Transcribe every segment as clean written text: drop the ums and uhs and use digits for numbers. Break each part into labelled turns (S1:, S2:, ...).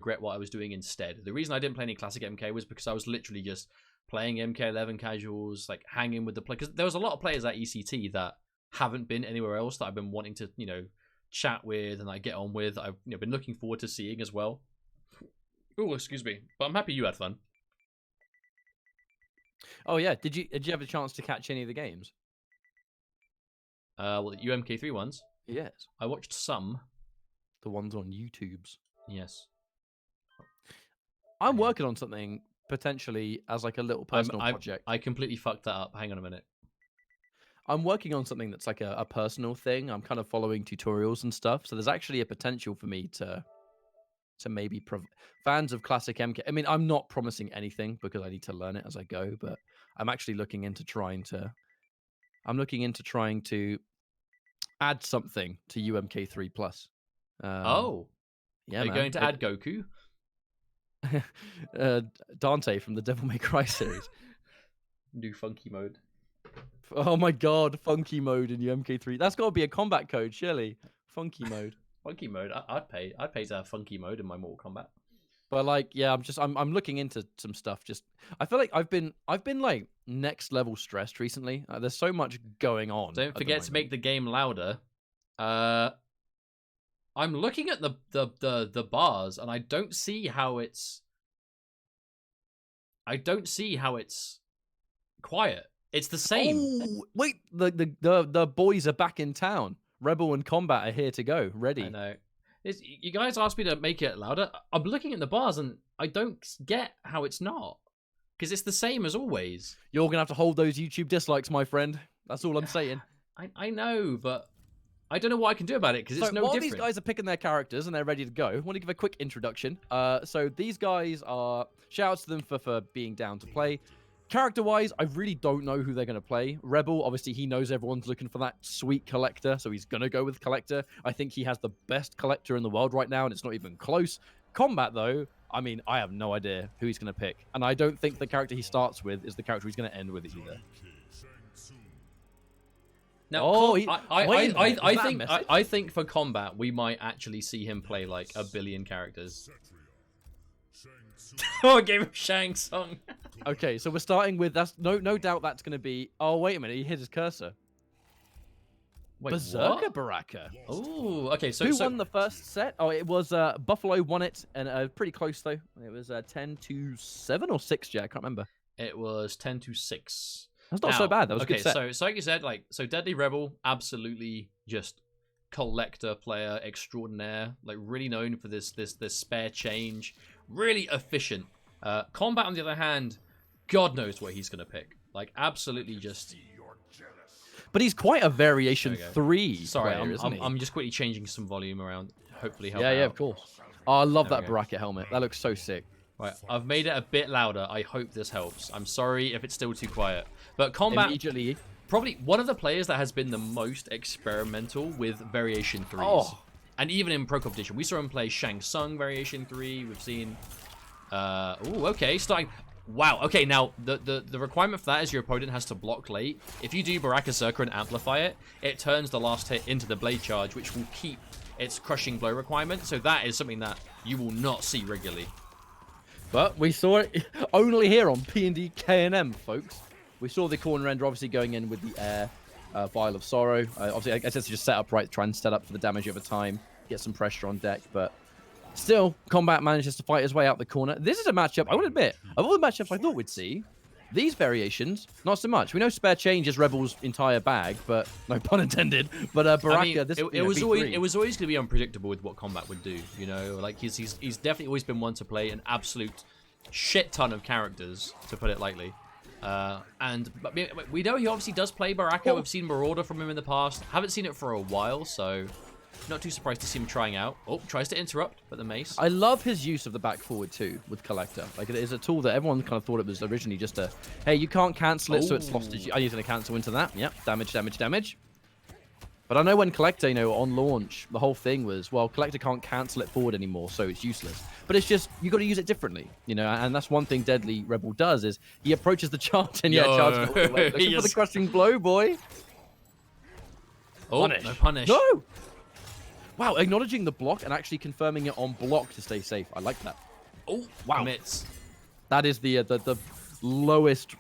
S1: regret what I was doing instead. The reason I didn't play any classic MK was because I was literally just playing MK11 casuals, like hanging with the play. Because there was a lot of players at ECT that haven't been anywhere else that I've been wanting to, you know, chat with and like get on with. I've been looking forward to seeing as well. Oh, excuse me, but I'm happy you had fun.
S2: Oh yeah, did you have a chance to catch any of the games?
S1: Well, the UMK3 ones.
S2: Yes.
S1: I watched some.
S2: The ones on YouTube's.
S1: Yes.
S2: I'm working on something potentially as like a little personal project.
S1: I completely fucked that up. Hang on a minute.
S2: I'm working on something that's like a personal thing. I'm kind of following tutorials and stuff. So there's actually a potential for me to maybe fans of classic MK. I mean, I'm not promising anything because I need to learn it as I go, but I'm actually looking into trying to add something to UMK3 Plus.
S1: Oh.
S2: Yeah,
S1: Are you going to add Goku?
S2: Dante from the Devil May Cry series.
S1: New funky mode.
S2: Oh my god, funky mode in UMK3. That's got to be a combat code, surely. Funky mode.
S1: Funky mode. I'd pay to have funky mode in my Mortal Kombat.
S2: But like, yeah, I'm looking into some stuff. Just I feel like I've been like next level stressed recently. There's so much going on.
S1: Don't forget to make the game louder. I'm looking at the bars and I don't see how it's quiet. It's the same.
S2: Oh, wait, the boys are back in town. Rebel and Kombat are here to go, ready.
S1: I know. You guys asked me to make it louder. I'm looking at the bars and I don't get how it's not. Because it's the same as always.
S2: You're going to have to hold those YouTube dislikes, my friend. That's all I'm saying.
S1: I know, but I don't know what I can do about it because it's no different.
S2: While these guys are picking their characters and they're ready to go, I want to give a quick introduction. So these guys are... Shout-outs to them for being down to play. Character-wise, I really don't know who they're going to play. Rebel, obviously, he knows everyone's looking for that sweet Kollector, so he's going to go with Kollector. I think he has the best Kollector in the world right now, and it's not even close. Kombat, though, I mean, I have no idea who he's going to pick. And I don't think the character he starts with is the character he's going to end with either.
S1: Now, I think for Kombat, we might actually see him play like a billion characters. Oh, I gave him Shang Tsung.
S2: Okay, so we're starting with no doubt that's going to be. Oh, wait a minute, he hit his cursor.
S1: Wait,
S2: Berserker
S1: what?
S2: Baraka.
S1: Oh, okay. So
S2: who won the first set? Oh, it was Buffalo won it, and pretty close though. It was 10-7 or 6. Yeah, I can't remember.
S1: It was 10-6.
S2: That's not so bad. That was
S1: okay.
S2: A good set.
S1: So like you said, so Deadly Rebel, absolutely just Kollector player extraordinaire. Like really known for this spare change. Really efficient. Kombat, on the other hand, God knows what he's going to pick. Like, absolutely just...
S2: But he's quite a variation 3
S1: Sorry,
S2: player, isn't he?
S1: I'm just quickly changing some volume around. Hopefully help
S2: Yeah,
S1: out.
S2: of course. Oh, I love that Baraka helmet. That looks so sick.
S1: Right, I've made it a bit louder. I hope this helps. I'm sorry if it's still too quiet. But Kombat...
S2: Immediately...
S1: Probably one of the players that has been the most experimental with variation 3s.
S2: Oh.
S1: And even in Pro Competition, we saw him play Shang Tsung Variation 3. We've seen... oh, okay, starting... Wow, okay, now, the requirement for that is your opponent has to block late. If you do Baraka Circle and amplify it, it turns the last hit into the Blade Charge, which will keep its Crushing Blow requirement. So that is something that you will not see regularly. But
S2: we saw it only here on PNDK&M, folks. We saw the corner ender obviously going in with the air Vial of Sorrow. Obviously, I guess it's just set up right, try and set up for the damage over time, get some pressure on deck, but still, Kombat manages to fight his way out the corner. This is a matchup, I would admit, of all the matchups I thought we'd see, these variations, not so much. We know Spare Change is Rebel's entire bag, but no pun intended. But Baraka,
S1: I mean, it was always going to be unpredictable with what Kombat would do. You know, like he's definitely always been one to play an absolute shit ton of characters, to put it lightly. And we know he obviously does play Baraka. We've seen Marauder from him in the past. Haven't seen it for a while, so not too surprised to see him trying out. Oh, tries to interrupt, but the mace.
S2: I love his use of the back forward too with Kollector. Like it is a tool that everyone kind of thought it was originally just a, hey, you can't cancel it, so it's lost. I'm using a cancel into that. Yep, damage, damage, damage. But I know when Kollector, you know, on launch, the whole thing was, well, Kollector can't cancel it forward anymore, so it's useless. But it's just, you got to use it differently, you know, and that's one thing Deadly Rebel does, is he approaches the charge, and charge looking for the crushing blow, boy.
S1: Oh,
S2: punish.
S1: No punish.
S2: No! Wow, acknowledging the block and actually confirming it on block to stay safe. I like that.
S1: Oh,
S2: wow.
S1: Commits.
S2: That is the lowest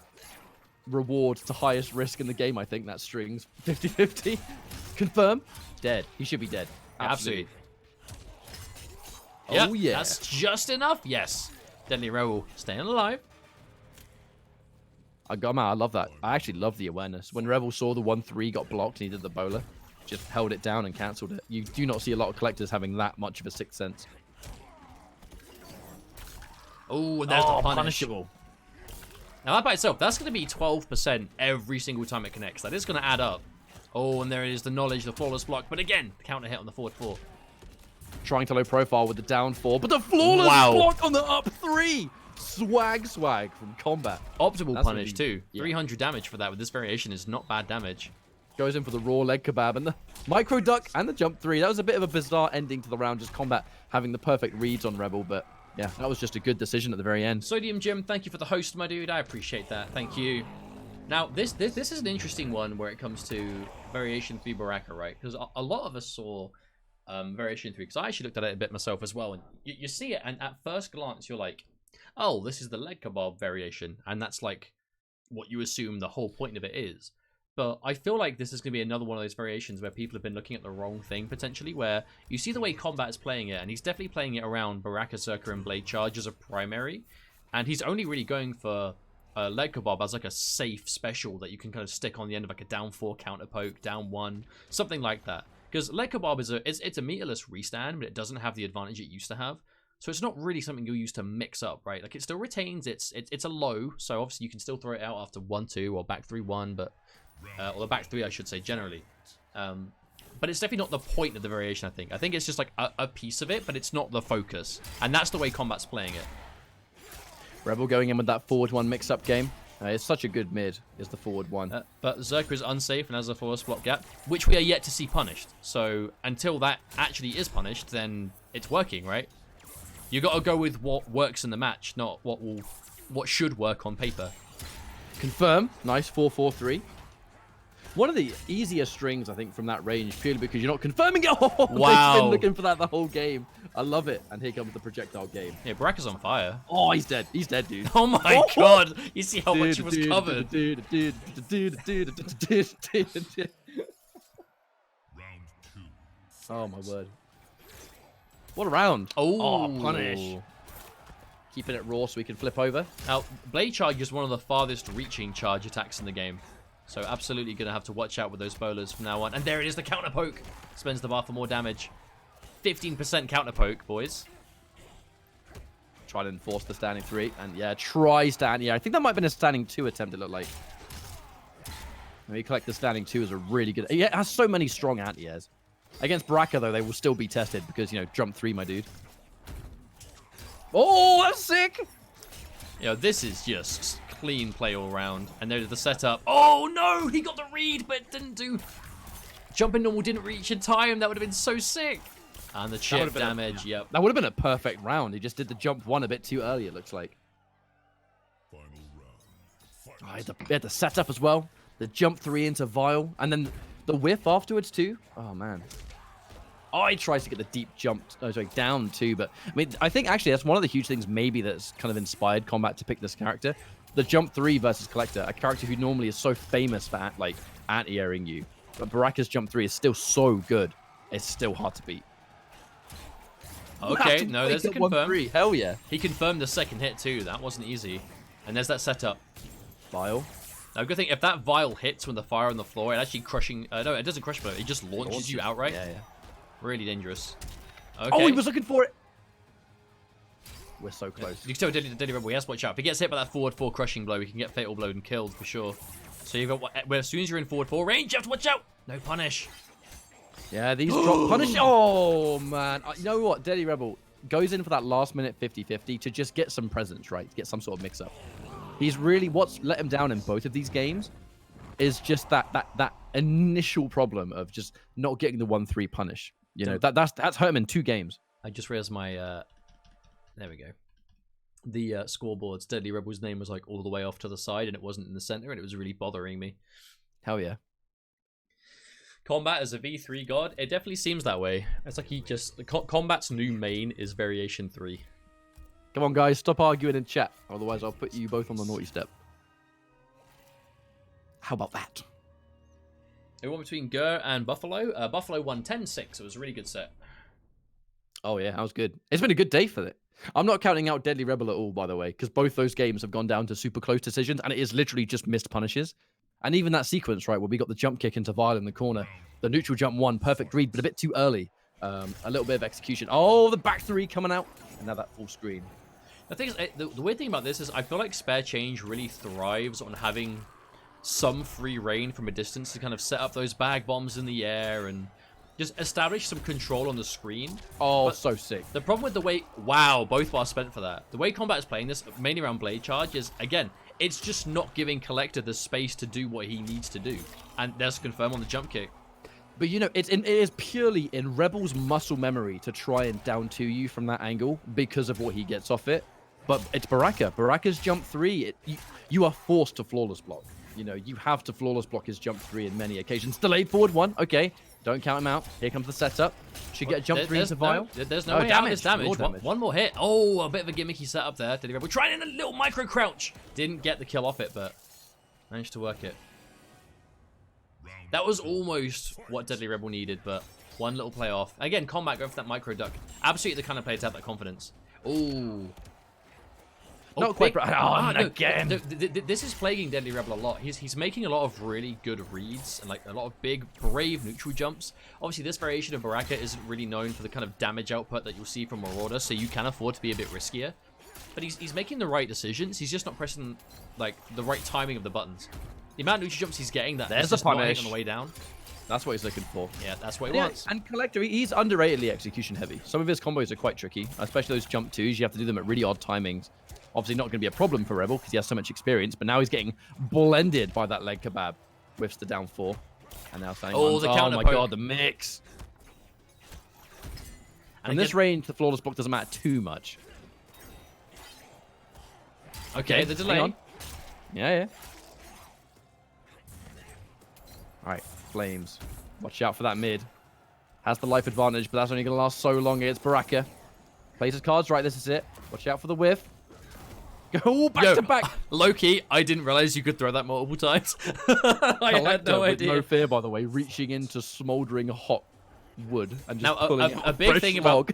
S2: reward to highest risk in the game, I think. That strings 50-50. Confirm. Dead. He should be dead.
S1: Absolutely.
S2: Oh,
S1: Yep,
S2: yeah.
S1: that's just enough. Yes. Deadly Rebel staying alive.
S2: I love that. I actually love the awareness. When Rebel saw the 1-3 got blocked and he did the bowler, just held it down and cancelled it. You do not see a lot of collectors having that much of a sixth sense.
S1: Oh, there's the punish.
S2: Punishable.
S1: Now that by itself, that's going to be 12% every single time it connects. That is going to add up. Oh, and there it is, the knowledge, the flawless block. But again, the counter hit on the forward 4.
S2: Trying to low profile with the down 4, but the flawless block on the up 3. Swag from Kombat.
S1: Optimal punish too. Yeah. 300 damage for that with this variation is not bad damage.
S2: Goes in for the raw leg kebab and the micro duck and the jump 3. That was a bit of a bizarre ending to the round, just Kombat having the perfect reads on Rebel, but yeah, that was just a good decision at the very end.
S1: Sodium Jim, thank you for the host, my dude. I appreciate that. Thank you. Now, this is an interesting one where it comes to Variation 3 Baraka, right? Because a lot of us saw Variation 3, because I actually looked at it a bit myself as well, and you see it, and at first glance, you're like, oh, this is the leg kebab variation, and that's like what you assume the whole point of it is. But I feel like this is going to be another one of those variations where people have been looking at the wrong thing, potentially, where you see the way Kombat is playing it, and he's definitely playing it around Baraka Circa and Blade Charge as a primary, and he's only really going for leg kebab as like a safe special that you can kind of stick on the end of like a down 4 counter poke, down 1, something like that. Because leg kebab is it's a meterless restand, but it doesn't have the advantage it used to have. So it's not really something you'll use to mix up, right? Like it still retains it's a low, so obviously you can still throw it out after 1-2 or back 3-1, but or the back 3 I should say generally. But it's definitely not the point of the variation, I think. I think it's just like a piece of it, but it's not the focus. And that's the way Kombat's playing it.
S2: Rebel going in with that forward 1 mix-up game. It's such a good mid, is the forward 1.
S1: But Zerka is unsafe and has a force block gap, which we are yet to see punished. So until that actually is punished, then it's working, right? You got to go with what works in the match, not what should work on paper.
S2: Confirm. Nice 4-4-3. One of the easier strings, I think, from that range, purely because you're not confirming it. Oh,
S1: wow.
S2: They've been looking for that the whole game. I love it. And here comes the projectile game.
S1: Yeah, Baraka's on fire.
S2: Oh, he's dead. He's dead, dude.
S1: Oh my god. You see how much he was covered.
S2: Oh, my word. What a round.
S1: Oh,
S2: punish. Keeping it raw so we can flip over.
S1: Now, Blade Charge is one of the farthest reaching charge attacks in the game. So absolutely going to have to watch out with those bowlers from now on. And there it is, the counter poke. Spends the bar for more damage. 15% counter poke, boys.
S2: Try to enforce the standing 3. And yeah, try stand. Yeah, I think that might have been a standing 2 attempt, it looked like. Maybe collect the standing 2 is a really good... Yeah, it has so many strong anti-airs. Against Baraka, though, they will still be tested because, you know, jump 3, my dude. Oh, that's sick!
S1: You know, this is just clean play all round. And there's the setup. Oh, no! He got the read, but didn't do... Jumping normal didn't reach in time. That would have been so sick. And the chip damage, yep.
S2: That would have been a perfect round. He just did the jump 1 a bit too early, it looks like. Oh, he had the setup as well. The jump 3 into Vile. And then the whiff afterwards, too. Oh, man. Oh, he tries to get the deep jump, down too. But I mean, I think actually that's one of the huge things maybe that's kind of inspired Kombat to pick this character. The jump 3 versus Kollector, a character who normally is so famous for like anti-airing you. But Baraka's jump 3 is still so good. It's still hard to beat.
S1: Okay, no, there's a confirm.
S2: Hell yeah.
S1: He confirmed the second hit too. That wasn't easy. And there's that setup.
S2: Vile.
S1: Now, good thing if that Vile hits when the fire on the floor, it actually crushing. No, it doesn't crush, but it just launches you outright.
S2: Yeah, yeah.
S1: Really dangerous. Okay.
S2: Oh, he was looking for it. We're so close.
S1: You can tell Deadly Rebel, he has to watch out. If he gets hit by that forward 4 crushing blow, he can get fatal blowed and killed for sure. So you've got, well, as soon as you're in forward 4 range, you have to watch out. No punish.
S2: Yeah, these drop punish. Oh, man. You know what? Deadly Rebel goes in for that last minute 50-50 to just get some presence, right? Get some sort of mix-up. He's really, what's let him down in both of these games is just that initial problem of just not getting the 1-3 punish. You know, that's hurt him in 2 games.
S1: I just realized my, there we go. The scoreboard's Deadly Rebel's name was like all the way off to the side and it wasn't in the center and it was really bothering me.
S2: Hell yeah.
S1: Kombat as a V3 god, it definitely seems that way. It's like he just... Kombat's new main is Variation 3.
S2: Come on, guys, stop arguing in chat. Otherwise, I'll put you both on the naughty step. How about that?
S1: It went between Gur and Buffalo. Buffalo won 10-6. It was a really good set.
S2: Oh, yeah, that was good. It's been a good day for it. I'm not counting out Deadly Rebel at all, by the way, because both those games have gone down to super close decisions, and it is literally just missed punishes. And even that sequence, right, where we got the jump kick into Vile in the corner, the neutral jump one, perfect read, but a bit too early. A little bit of execution. Oh, the back three coming out, and now that full screen.
S1: The thing is, the weird thing about this is I feel like Spare Change really thrives on having some free reign from a distance to kind of set up those bag bombs in the air and just establish some control on the screen.
S2: Oh,
S1: but
S2: so sick.
S1: The problem with the way... Wow, both bars spent for that. The way Kombat is playing this, mainly around Blade Charge, is, again, it's just not giving Kollector the space to do what he needs to do. And that's confirmed on the jump kick.
S2: But, you know, it is purely in Rebel's muscle memory to try and down to you from that angle because of what he gets off it. But it's Baraka. Baraka's jump three, you are forced to flawless block. You know, you have to flawless block his jump three in many occasions. Delayed forward one. Okay. Don't count him out. Here comes the setup. Should get a jump three into Vile.
S1: There's no way out of this damage. One more hit. Oh, a bit of a gimmicky setup there. Deadly Rebel trying in a little micro crouch. Didn't get the kill off it, but managed to work it. That was almost what Deadly Rebel needed, but one little play off. Again, Kombat go for that micro duck. Absolutely the kind of player to have that confidence. Ooh.
S2: Not quite.
S1: Again. This is plaguing Deadly Rebel a lot. He's making a lot of really good reads and like a lot of big, brave neutral jumps. Obviously, this variation of Baraka isn't really known for the kind of damage output that you'll see from Marauder, so you can afford to be a bit riskier. But he's making the right decisions. He's just not pressing like the right timing of the buttons. The amount of neutral jumps he's getting, there's a punish on the way down.
S2: That's what he's looking for.
S1: Yeah, that's what he wants.
S2: And Kollector, he's underratedly execution heavy. Some of his combos are quite tricky, especially those jump twos. You have to do them at really odd timings. Obviously not going to be a problem for Rebel because he has so much experience, but now he's getting blended by that leg kebab. Whiffs the down four. And now saying,
S1: oh, the counter
S2: my
S1: poke.
S2: God, the mix. And in this
S1: again,
S2: range, the flawless block doesn't matter too much.
S1: Okay, the delay.
S2: Yeah. All right, Flames. Watch out for that mid. Has the life advantage, but that's only going to last so long. It's Baraka. Plays his cards right. This is it. Watch out for the whiff. Go back to back.
S1: Low-key, I didn't realize you could throw that multiple times. I had no idea.
S2: No fear, by the way, reaching into smoldering hot wood and just pulling
S1: a big thing about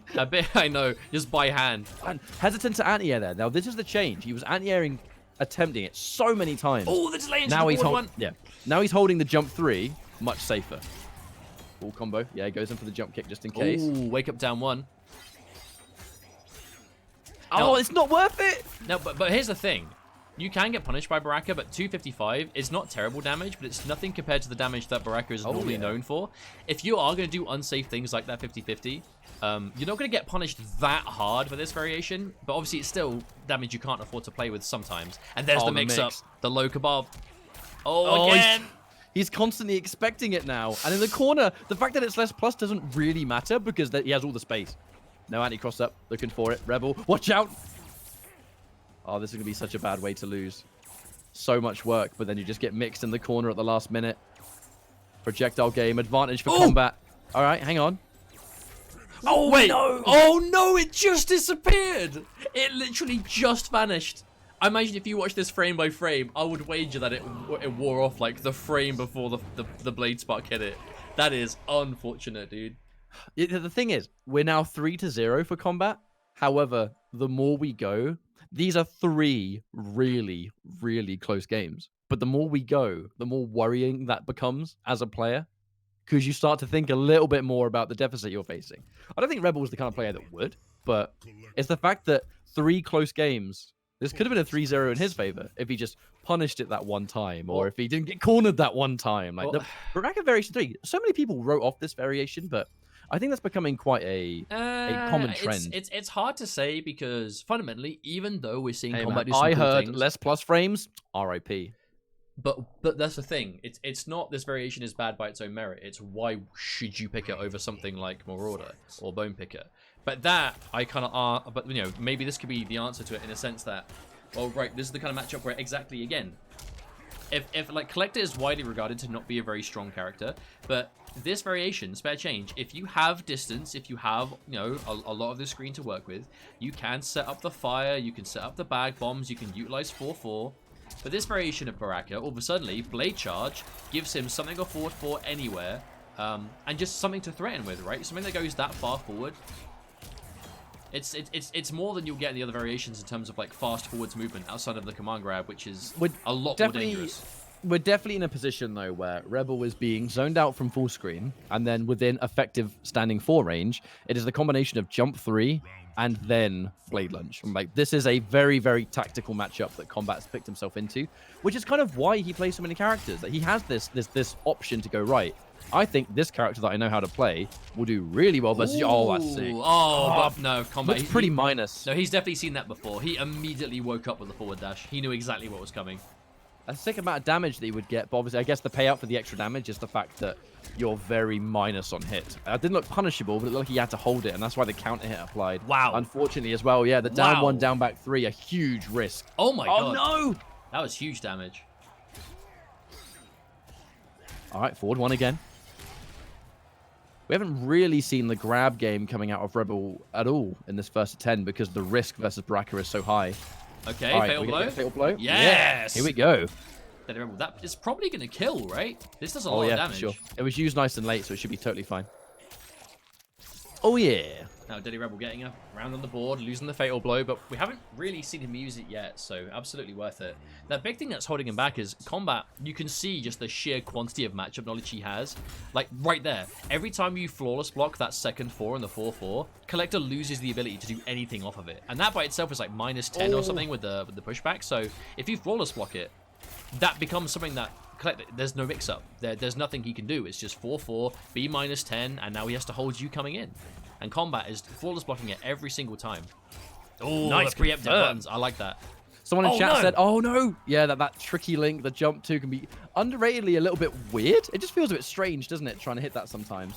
S1: I know, just by hand.
S2: And hesitant to anti-air there. Now this is the change. He was anti-airing, attempting it so many times.
S1: Oh, the delay into
S2: now
S1: the board one.
S2: Yeah. Now he's holding the jump three, much safer. Full combo. Yeah, he goes in for the jump kick just in case.
S1: Ooh, wake up down one.
S2: Oh, it's not worth it.
S1: No, but here's the thing. You can get punished by Baraka, but 255 is not terrible damage, but it's nothing compared to the damage that Baraka is normally known for. If you are going to do unsafe things like that 50-50, you're not going to get punished that hard for this variation, but obviously it's still damage you can't afford to play with sometimes. And there's the mix-up, the low kebab. Oh, again!
S2: He's constantly expecting it now. And in the corner, the fact that it's less plus doesn't really matter because he has all the space. No anti-cross up, looking for it. Rebel, watch out! Oh, this is going to be such a bad way to lose. So much work, but then you just get mixed in the corner at the last minute. Projectile game, advantage for Kombat. All right, hang on.
S1: Oh, wait! No. Oh, no, it just disappeared! It literally just vanished. I imagine if you watch this frame by frame, I would wager that it wore off like the frame before the blade spark hit it. That is unfortunate, dude.
S2: The thing is, we're now 3-0 for Kombat. However, the more we go, these are 3 really, really close games. But the more we go, the more worrying that becomes as a player. Because you start to think a little bit more about the deficit you're facing. I don't think Rebel was the kind of player that would. But it's the fact that 3 close games, this could have been a 3-0 in his favor if he just punished it that one time. Or if he didn't get cornered that one time. Like the Baraka variation 3. So many people wrote off this variation, but I think that's becoming quite a common trend.
S1: It's hard to say because fundamentally, even though we're seeing Kombat do some
S2: I
S1: cool
S2: heard
S1: things,
S2: less plus frames, RIP.
S1: But that's the thing. It's not this variation is bad by its own merit. It's why should you pick it over something like Marauder or Bone Picker? But that I kind of but you know, maybe this could be the answer to it in a sense that, well, right, this is the kind of matchup where exactly again, if like Kollector is widely regarded to not be a very strong character, but this variation, spare change, if you have distance, if you have, you know, a lot of the screen to work with, you can set up the fire, you can set up the bag bombs, you can utilize 4-4. But this variation of Baraka, all of a sudden, Blade Charge gives him something to forward for anywhere, and just something to threaten with, right? Something that goes that far forward. It's more than you'll get in the other variations in terms of like fast forwards movement outside of the command grab, which is a lot more dangerous.
S2: We're definitely in a position though where Rebel is being zoned out from full screen, and then within effective standing 4 range, it is the combination of jump 3 and then blade lunge. Like, this is a very, very tactical matchup that Kombat's picked himself into, which is kind of why he plays so many characters. Like, he has this option to go right. I think this character that I know how to play will do really well versus. Oh, that's sick.
S1: But no, Kombat.
S2: Looks pretty minus.
S1: No, he's definitely seen that before. He immediately woke up with the forward dash. He knew exactly what was coming.
S2: A sick amount of damage that he would get, but obviously I guess the payout for the extra damage is the fact that you're very minus on hit. It didn't look punishable, but it looked like he had to hold it, and that's why the counter hit applied.
S1: Wow.
S2: Unfortunately as well, yeah, the down 1, down back 3, a huge risk.
S1: Oh my god.
S2: Oh no!
S1: That was huge damage.
S2: All right, forward 1 again. We haven't really seen the grab game coming out of Rebel at all in this first 10 because the risk versus Baraka is so high.
S1: Okay,
S2: right,
S1: fatal blow.
S2: Fatal blow.
S1: Yes.
S2: Yeah, here we go.
S1: That is probably going to kill, right? This does a lot of damage.
S2: For sure. It was used nice and late, so it should be totally fine. Oh yeah.
S1: Now Deadly Rebel getting a round on the board, losing the fatal blow, but we haven't really seen him use it yet, so absolutely worth it. The big thing that's holding him back is Kombat. You can see just the sheer quantity of matchup knowledge he has. Like, right there. Every time you flawless block that second 4 and the 4-4, Kollector loses the ability to do anything off of it. And that by itself is like -10 or something with the pushback, so if you flawless block it, that becomes something that there's no mix-up. There's nothing he can do. It's just 4-4, B -10, and now he has to hold you coming in. And Kombat is flawless blocking it every single time. Oh, nice preemptive buttons. I like that.
S2: Someone in chat said, oh no. Yeah, that tricky link, the jump 2 can be underratedly a little bit weird. It just feels a bit strange, doesn't it, trying to hit that sometimes.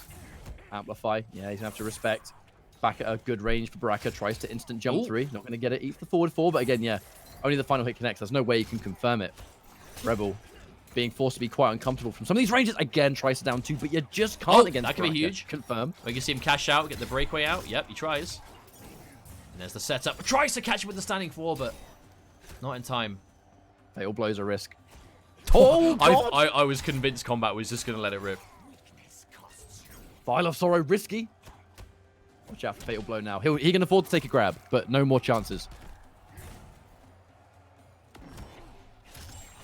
S2: Amplify. Yeah, he's going to have to respect. Back at a good range for Baraka. Tries to instant jump 3. Not going to get it. Eats the forward 4, but again, yeah, only the final hit connects. There's no way you can confirm it. Rebel being forced to be quite uncomfortable from some of these ranges. Again, tries to down 2, but you just can't against
S1: that could be huge.
S2: Confirm.
S1: We can see him cash out, get the breakaway out. Yep, he tries. And there's the setup. Tries to catch him with the standing 4, but not in time.
S2: Fatal blows a risk. Oh, God.
S1: I was convinced Kombat was just going to let it rip.
S2: Vial of Sorrow, risky. Watch out for fatal blow now. He can afford to take a grab, but no more chances.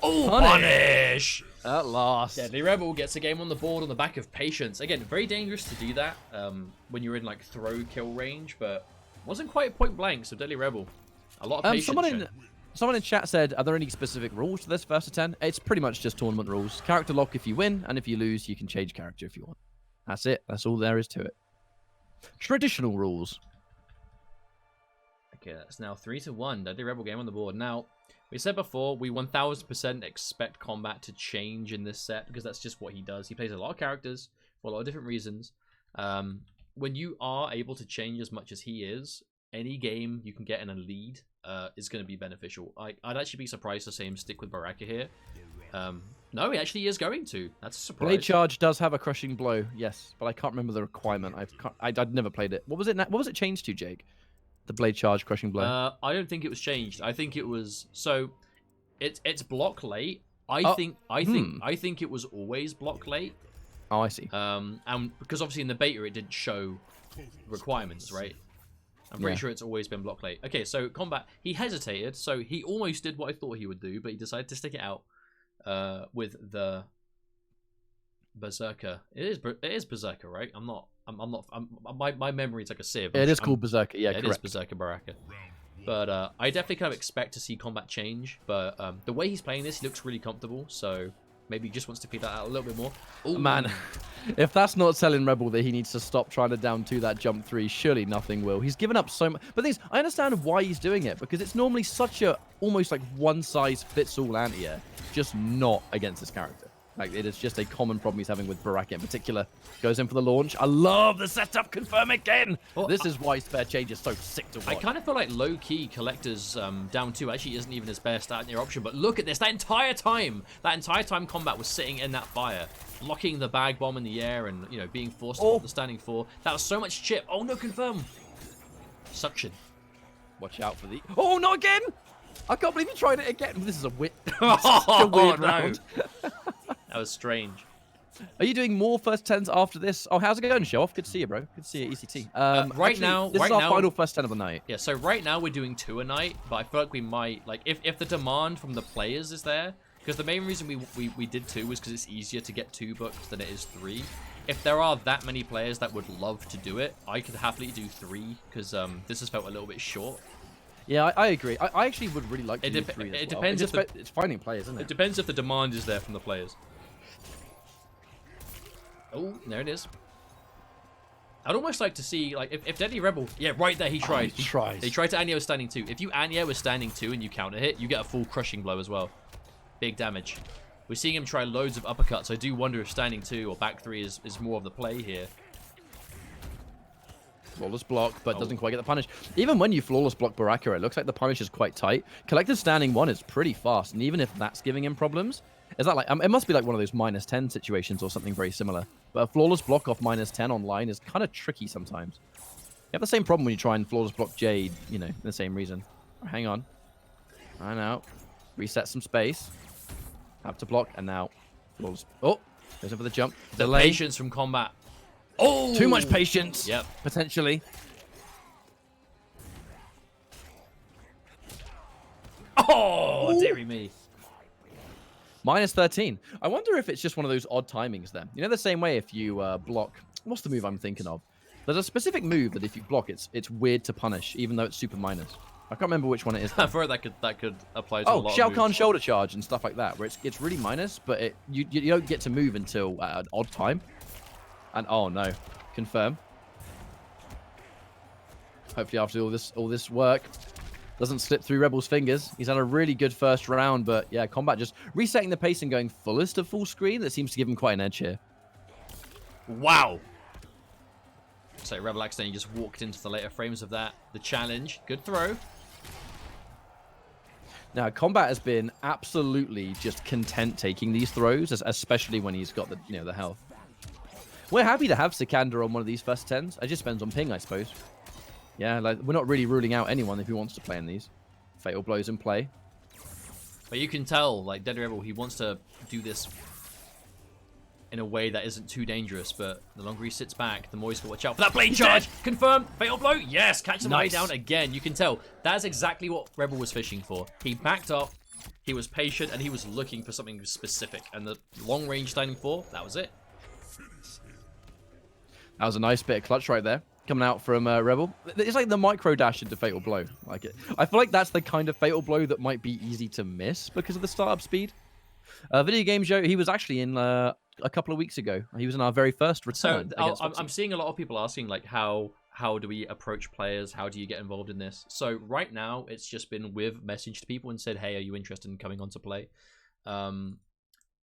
S1: Oh, punish!
S2: At last.
S1: Deadly Rebel gets a game on the board on the back of patience. Again, very dangerous to do that when you're in like throw kill range, but wasn't quite point blank, so Deadly Rebel. A lot of patience.
S2: Someone in chat said, are there any specific rules to this first 10? It's pretty much just tournament rules. Character lock if you win, and if you lose, you can change character if you want. That's it. That's all there is to it. Traditional rules.
S1: Okay, that's now 3-1. Deadly Rebel game on the board. Now, we said before, we 1000% expect Kombat to change in this set because that's just what he does. He plays a lot of characters for a lot of different reasons. When you are able to change as much as he is, any game you can get in a lead is going to be beneficial. I'd actually be surprised to see him stick with Baraka here. No, he actually is going to. That's a surprise.
S2: Blade Charge does have a crushing blow, yes, but I can't remember the requirement. I'd never played it. What was it? What was it changed to, Jake? The Blade Charge crushing blow.
S1: I don't think it was changed. I think it was it's block late. I think it was always block late.
S2: Oh, I see.
S1: And because obviously in the beta it didn't show requirements, right? I'm pretty sure it's always been block late. Okay, so Kombat, he hesitated, so he almost did what I thought he would do, but he decided to stick it out with the Berserker. It is Berserker, right? My memory's like a sieve.
S2: It is called Berserker, yeah,
S1: correct. It is Berserker Baraka. But I definitely kind of expect to see Kombat change, but the way he's playing this, he looks really comfortable, so maybe he just wants to feed that out a little bit more.
S2: Ooh. Man, if that's not telling Rebel that he needs to stop trying to down 2 that jump 3, surely nothing will. He's given up so much. But I understand why he's doing it, because it's normally such a almost like one-size-fits-all anti-air, just not against this character. Like, it is just a common problem he's having with Baraka in particular. Goes in for the launch. I love the setup. Confirm again.
S1: Well,
S2: this is why Spare Change is so sick to watch.
S1: I kind of feel like low-key Collector's down 2 actually isn't even his best out near option. But look at this. That entire time Kombat was sitting in that fire, blocking the bag bomb in the air and, you know, being forced to put the standing 4. That was so much chip. Oh, no, confirm. Suction.
S2: Watch out for the... Oh, not again! I can't believe he tried it again. This is a, weird round.
S1: That was strange.
S2: Are you doing more first 10s after this? Oh, how's it going, Show Off? Good to see you, bro. Good to see you, ECT.
S1: Right now...
S2: This is our final first 10 of the night.
S1: Yeah, so right now we're doing 2 a night, but I feel like we might... Like, if the demand from the players is there... Because the main reason we did 2 was because it's easier to get 2 booked than it is 3. If there are that many players that would love to do it, I could happily do 3, because this has felt a little bit short.
S2: Yeah, I agree. I actually would really like to do 3 as well.
S1: It depends if
S2: it's finding players, isn't it?
S1: It depends if the demand is there from the players. Oh, there it is. I'd almost like to see, like, if Deadly Rebel... Yeah, right there, he tried.
S2: He tries.
S1: He tried to Anyo standing 2. If you Anyo with standing 2 and you counter hit, you get a full crushing blow as well. Big damage. We're seeing him try loads of uppercuts. I do wonder if standing 2 or back 3 is more of the play here.
S2: Flawless block, but doesn't quite get the punish. Even when you flawless block Baraka, it looks like the punish is quite tight. Collector's standing 1 is pretty fast, and even if that's giving him problems, is that like it must be like one of those -10 situations or something very similar. But a flawless block off -10 online is kind of tricky sometimes. You have the same problem when you try and flawless block Jade, you know, the same reason. Hang on. Run out. Reset some space. Have to block, and now flawless. Oh, goes in for the jump.
S1: The patience from Kombat. Oh!
S2: Too much patience.
S1: Yep.
S2: Potentially.
S1: Oh, dearie me.
S2: -13. I wonder if it's just one of those odd timings then. You know, the same way if you block... What's the move I'm thinking of? There's a specific move that if you block, it's weird to punish, even though it's super minus. I can't remember which one it is.
S1: I've heard that could apply to a lot
S2: Shao
S1: of
S2: Kahn
S1: moves.
S2: shoulder charge and stuff like that, where it's really minus, but you don't get to move until at an odd time. And oh no, confirm. Hopefully after all this work, doesn't slip through Rebel's fingers. He's had a really good first round, but yeah, Kombat just resetting the pace and going fullest of full screen. That seems to give him quite an edge here.
S1: Wow. So Rebel accidentally just walked into the later frames of that. The challenge, good throw.
S2: Now, Kombat has been absolutely just content taking these throws, especially when he's got the health. We're happy to have Sikander on one of these first 10s. It just depends on ping, I suppose. Yeah, like we're not really ruling out anyone if he wants to play in these. Fatal blows in play.
S1: But you can tell, like Deadly Rebel, he wants to do this in a way that isn't too dangerous, but the longer he sits back, the more he's got to watch out for that blade charge. Confirm. Fatal blow. Yes. Catch him way down again. You can tell. That's exactly what Rebel was fishing for. He backed up. He was patient, and he was looking for something specific. And the long range standing 4, that was it.
S2: That was a nice bit of clutch right there. Coming out from Rebel. It's like the micro dash into Fatal Blow. Like it. I feel like that's the kind of Fatal Blow that might be easy to miss because of the startup speed. Video Game Show, he was actually in a couple of weeks ago. He was in our very first return.
S1: So I'm seeing a lot of people asking, like, how do we approach players? How do you get involved in this? So right now, it's just been we've messaged people and said, hey, are you interested in coming on to play?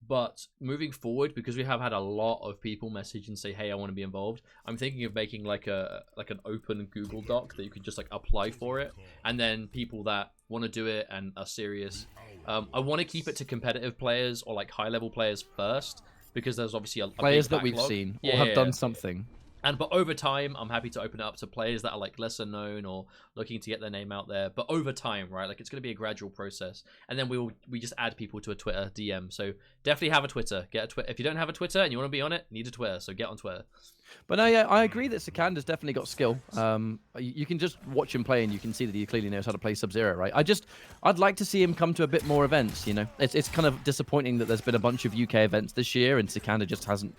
S1: But moving forward, because we have had a lot of people message and say, hey, I want to be involved, I'm thinking of making like an open Google Doc that you could just like apply for it. And then people that want to do it and are serious. I want to keep it to competitive players or like high level players first, because there's obviously a
S2: players
S1: big
S2: that we've
S1: backlog.
S2: seen or have done something.
S1: But over time, I'm happy to open it up to players that are like lesser known or looking to get their name out there. But over time, right? Like it's going to be a gradual process, and then we just add people to a Twitter DM. So definitely have a Twitter. Get a Twitter. If you don't have a Twitter and you want to be on it, need a Twitter. So get on Twitter.
S2: But no, yeah, I agree that Sikander's definitely got skill. You can just watch him play and you can see that he clearly knows how to play Sub-Zero, right? I'd like to see him come to a bit more events. You know, it's kind of disappointing that there's been a bunch of UK events this year and Sikander just hasn't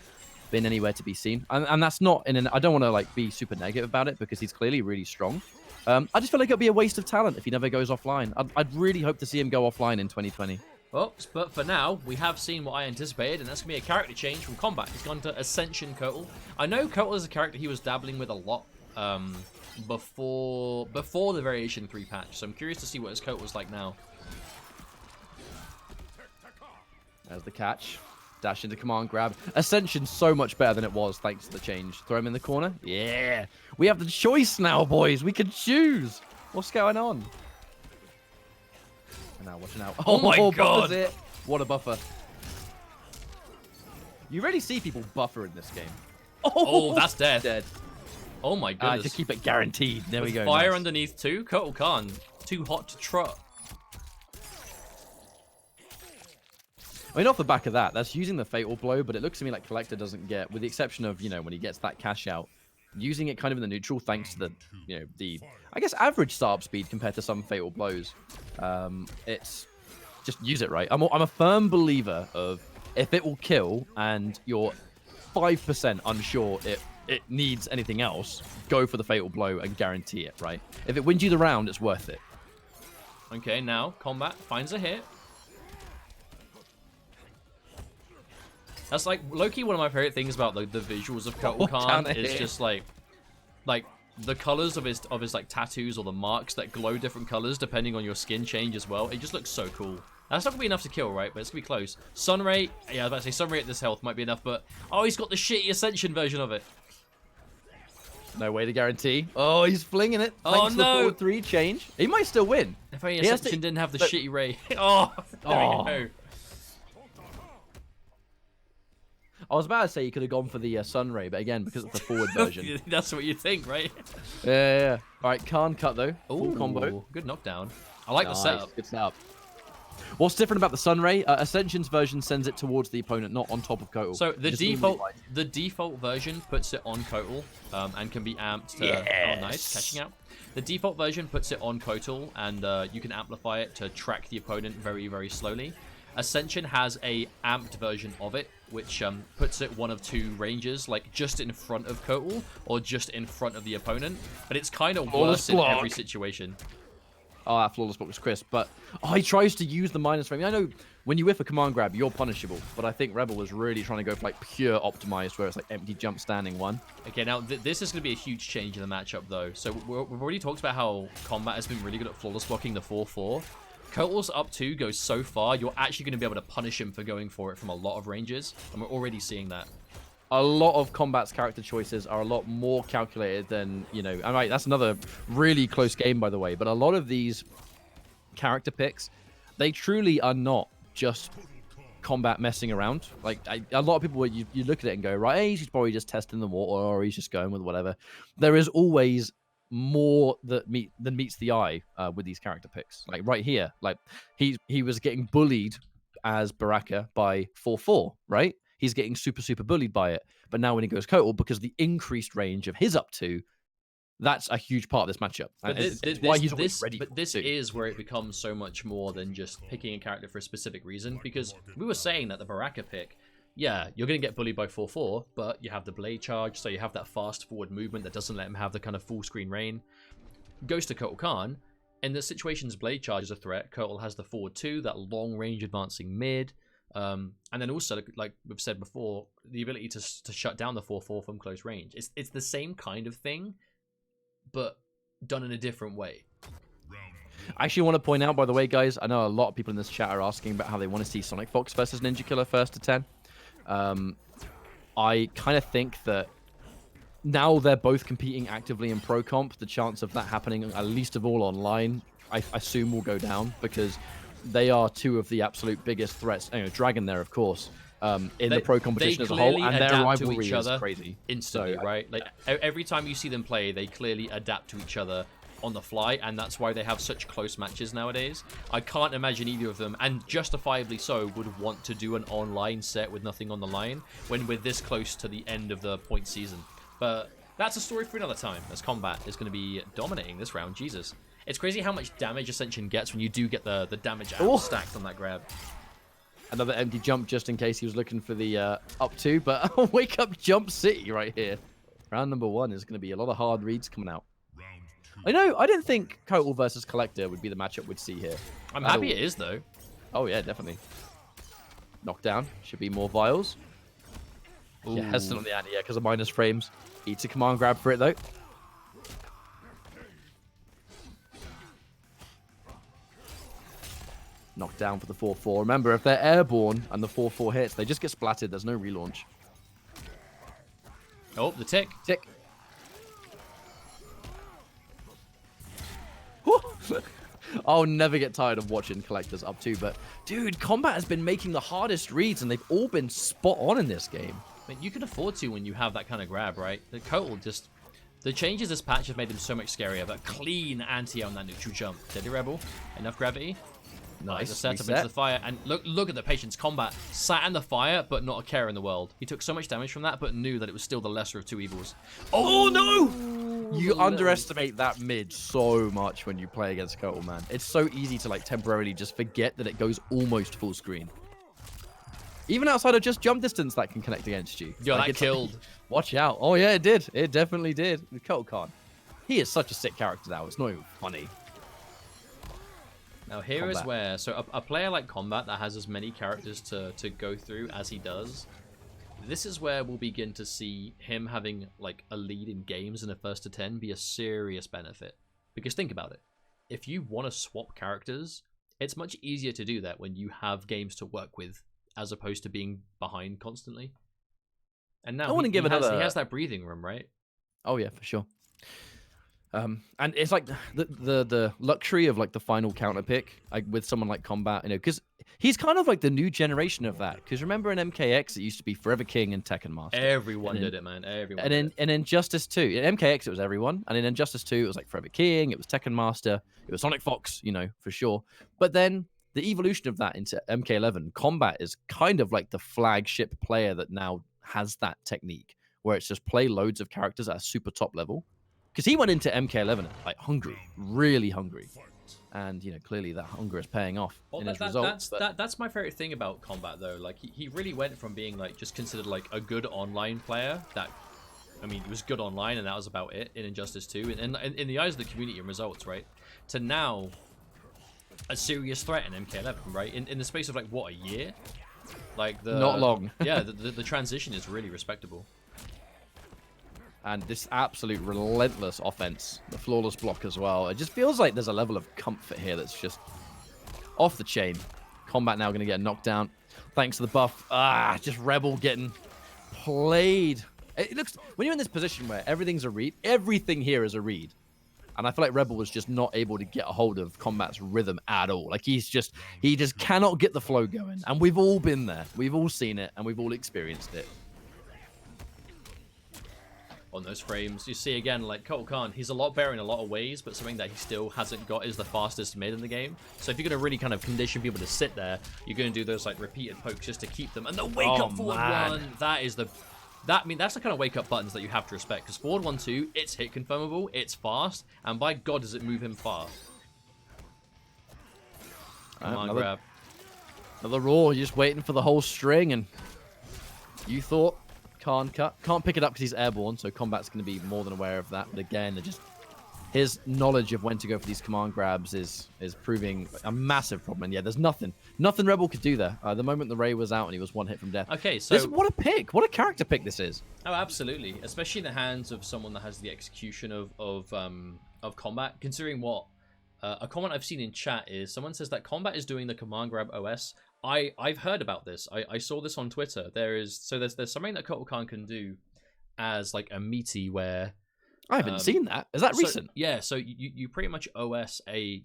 S2: been anywhere to be seen, and that's not I don't want to like be super negative about it because he's clearly really strong. I just feel like it'd be a waste of talent if he never goes offline. I'd really hope to see him go offline in 2020.
S1: Well, but for now, we have seen what I anticipated, and that's going to be a character change from Kombat. He's gone to Ascension Kotal. I know Kotal is a character he was dabbling with a lot before the Variation 3 patch, so I'm curious to see what his Kotal was like now.
S2: There's the catch. Dash into command grab. Ascension so much better than it was thanks to the change. Throw him in the corner. Yeah. We have the choice now, boys. We can choose. What's going on? And now, watching out.
S1: Oh my God.
S2: Buffers it. What a buffer. You really see people buffer in this game.
S1: Oh, that's death.
S2: Dead.
S1: Oh my goodness.
S2: To keep it guaranteed. There we go.
S1: Fire
S2: nice.
S1: underneath too. Kotal Khan. Too hot to trot.
S2: I mean, off the back of that, that's using the Fatal Blow, but it looks to me like Kollector doesn't get, with the exception of, you know, when he gets that cash out, using it kind of in the neutral thanks to the, you know, the, I guess, average startup speed compared to some Fatal Blows. It's just use it right. I'm a firm believer of if it will kill and you're 5% unsure it needs anything else, go for the Fatal Blow and guarantee it, right? If it wins you the round, it's worth it.
S1: Okay, now Kombat finds a hit. That's like low-key one of my favorite things about the visuals of Kotal Khan is just like the colors of his like tattoos or the marks that glow different colors depending on your skin change as well. It just looks so cool. That's not gonna be enough to kill, right? But it's gonna be close. Sunray, yeah, I was about to say Sunray at this health might be enough, but oh, he's got the shitty Ascension version of it.
S2: No way to guarantee. Oh, he's flinging it.
S1: Oh,
S2: Thanks to the
S1: no.
S2: forward 3 change. He might still win.
S1: If only
S2: He has
S1: Ascension
S2: to-
S1: didn't have the
S2: but-
S1: shitty Ray. Oh, there we go.
S2: I was about to say he could have gone for the Sunray, but again, because it's the forward version.
S1: That's what you think, right?
S2: Yeah. All right, Khan cut though. Full combo.
S1: Good knockdown. I like the setup.
S2: Good setup. What's different about the Sunray? Ascension's version sends it towards the opponent, not on top of Kotal.
S1: So the default version puts it on Kotal and can be amped to... Oh, nice. Catching out. The default version puts it on Kotal and you can amplify it to track the opponent very, very slowly. Ascension has a amped version of it, which puts it one of 2 ranges, like just in front of Kotal or just in front of the opponent. But it's kind of worse in every situation.
S2: Oh, that flawless block was crisp, but he tries to use the minus frame. I know when you whiff a command grab, you're punishable, but I think Rebel was really trying to go for like pure optimized, where it's like empty jump standing one.
S1: Okay, now this is going to be a huge change in the matchup, though. So we've already talked about how Kombat has been really good at flawless blocking the 4-4. Kotal's up 2 goes so far, you're actually going to be able to punish him for going for it from a lot of ranges, and we're already seeing that.
S2: A lot of Kombat's character choices are a lot more calculated than, you know, and right, that's another really close game, by the way, but a lot of these character picks, they truly are not just Kombat messing around. Like, a lot of people, you look at it and go, right, hey, he's probably just testing the water, or he's just going with whatever. There is always more than meets the eye with these character picks. Like, right here, like, he was getting bullied as Baraka by 4-4, right? He's getting super bullied by it. But now when he goes Kotal, because the increased range of his up 2, that's a huge part of this matchup.
S1: But
S2: it's why he's ready.
S1: But this is where it becomes so much more than just picking a character for a specific reason. Because we were saying that the Baraka pick, yeah, you're going to get bullied by 4-4, but you have the blade charge, so you have that fast forward movement that doesn't let him have the kind of full screen rain. Goes to Kotal Khan. In the situations blade charge is a threat, Kotal has the forward 2, that long range advancing mid. And then also, like we've said before, the ability to shut down the 4-4 from close range. It's the same kind of thing, but done in a different way.
S2: I actually want to point out, by the way, guys, I know a lot of people in this chat are asking about how they want to see Sonic Fox versus Ninja Killer first to 10. I kind of think that now they're both competing actively in Pro Comp, the chance of that happening, at least of all online, I assume will go down, because they are 2 of the absolute biggest threats. You know, Dragon there, of course, in the pro competition as a whole, and their rivalry is crazy.
S1: Instantly, right? Like every time you see them play, they clearly adapt to each other on the fly, and that's why they have such close matches nowadays. I can't imagine either of them, and justifiably so, would want to do an online set with nothing on the line when we're this close to the end of the point season. But that's a story for another time, as Kombat is going to be dominating this round. Jesus. It's crazy how much damage Ascension gets when you do get the damage out stacked on that grab.
S2: Another empty jump just in case he was looking for the up 2, but wake up Jump City right here. Round number 1 is going to be a lot of hard reads coming out. I didn't think Kotal versus Kollector would be the matchup we'd see here.
S1: I'm happy it is, though.
S2: Oh, yeah, definitely. Knockdown. Should be more vials. Ooh. Yeah, Heston on the anti, because of minus frames. Eats a command grab for it, though. Knocked down for the 4-4. Remember, if they're airborne and the 4-4 hits, they just get splatted. There's no relaunch.
S1: Oh, the tick.
S2: Tick. I'll never get tired of watching Kollector's up too, but dude, Kombat has been making the hardest reads, and they've all been spot on in this game.
S1: I mean, you can afford to when you have that kind of grab, right? The Kotal just... The changes this patch have made him so much scarier, but clean anti on that neutral jump. Steady Rebel, enough gravity.
S2: Nice.
S1: The setup into the fire, and look at the patience. Kombat sat in the fire, but not a care in the world. He took so much damage from that, but knew that it was still the lesser of two evils. Oh no!
S2: You underestimate that mid so much when you play against Kotal, man. It's so easy to like temporarily just forget that it goes almost full screen. Even outside of just jump distance, that can connect against you.
S1: Yo,
S2: like,
S1: that killed.
S2: Watch out. Oh yeah, it did. It definitely did. Kotal Khan. He is such a sick character now. It's not even funny.
S1: Now here is where, so a player like Kombat that has as many characters to go through as he does, this is where we'll begin to see him having like a lead in games in a 1st to 10 be a serious benefit. Because think about it, if you want to swap characters, it's much easier to do that when you have games to work with as opposed to being behind constantly. And now he has that breathing room, right?
S2: Oh yeah, for sure. And it's like the luxury of like the final counter pick, like with someone like Kombat, you know, because he's kind of like the new generation of that. Because remember in MKX, it used to be Forever King and Tekken Master.
S1: Everyone did it, man. Everyone.
S2: And in Injustice 2, in MKX it was everyone, and in Injustice 2 it was like Forever King, it was Tekken Master, it was Sonic Fox, you know, for sure. But then the evolution of that into MK11, Kombat is kind of like the flagship player that now has that technique, where it's just play loads of characters at a super top level. Because he went into MK11 like hungry, really hungry. And, you know, clearly that hunger is paying off in his results.
S1: That's my favorite thing about Kombat, though. Like, he really went from being, like, just considered, like, a good online player that, I mean, he was good online and that was about it in Injustice 2. And in the eyes of the community and results, right? To now, a serious threat in MK11, right? In the space of, like, what, a year? Like,
S2: Not long.
S1: Yeah, the transition is really respectable.
S2: And this absolute relentless offense, the flawless block as well. It just feels like there's a level of comfort here that's just off the chain. Kombat now going to get a knockdown thanks to the buff. Just Rebel getting played. It looks, when you're in this position where everything's a read, everything here is a read. And I feel like Rebel was just not able to get a hold of Kombat's rhythm at all. Like he just cannot get the flow going. And we've all been there. We've all seen it and we've all experienced it.
S1: On those frames, you see again, like Kotal Khan, he's a lot better in a lot of ways, but something that he still hasn't got is the fastest mid in the game. So if you're going to really kind of condition people to sit there, you're going to do those like repeated pokes just to keep them. And the wake up forward one, that's the kind of wake up buttons that you have to respect. Because forward 1-2, it's hit confirmable, it's fast, and by God does it move him far. Come on, grab.
S2: Another roar, you're just waiting for the whole string, and you thought can't pick it up because he's airborne, so Kombat's going to be more than aware of that. But again, his knowledge of when to go for these command grabs is proving a massive problem. And yeah, there's nothing Rebel could do there. The moment the Ray was out and he was one hit from death.
S1: Okay, so
S2: what a pick! What a character pick this is.
S1: Oh, absolutely, especially in the hands of someone that has the execution of Kombat. Considering what a comment I've seen in chat is someone says that Kombat is doing the command grab OS. I've heard about this. I saw this on Twitter. There's something that Kotal Khan can do as like a meaty where
S2: I haven't seen that. Is that recent?
S1: Yeah, so you pretty much OS a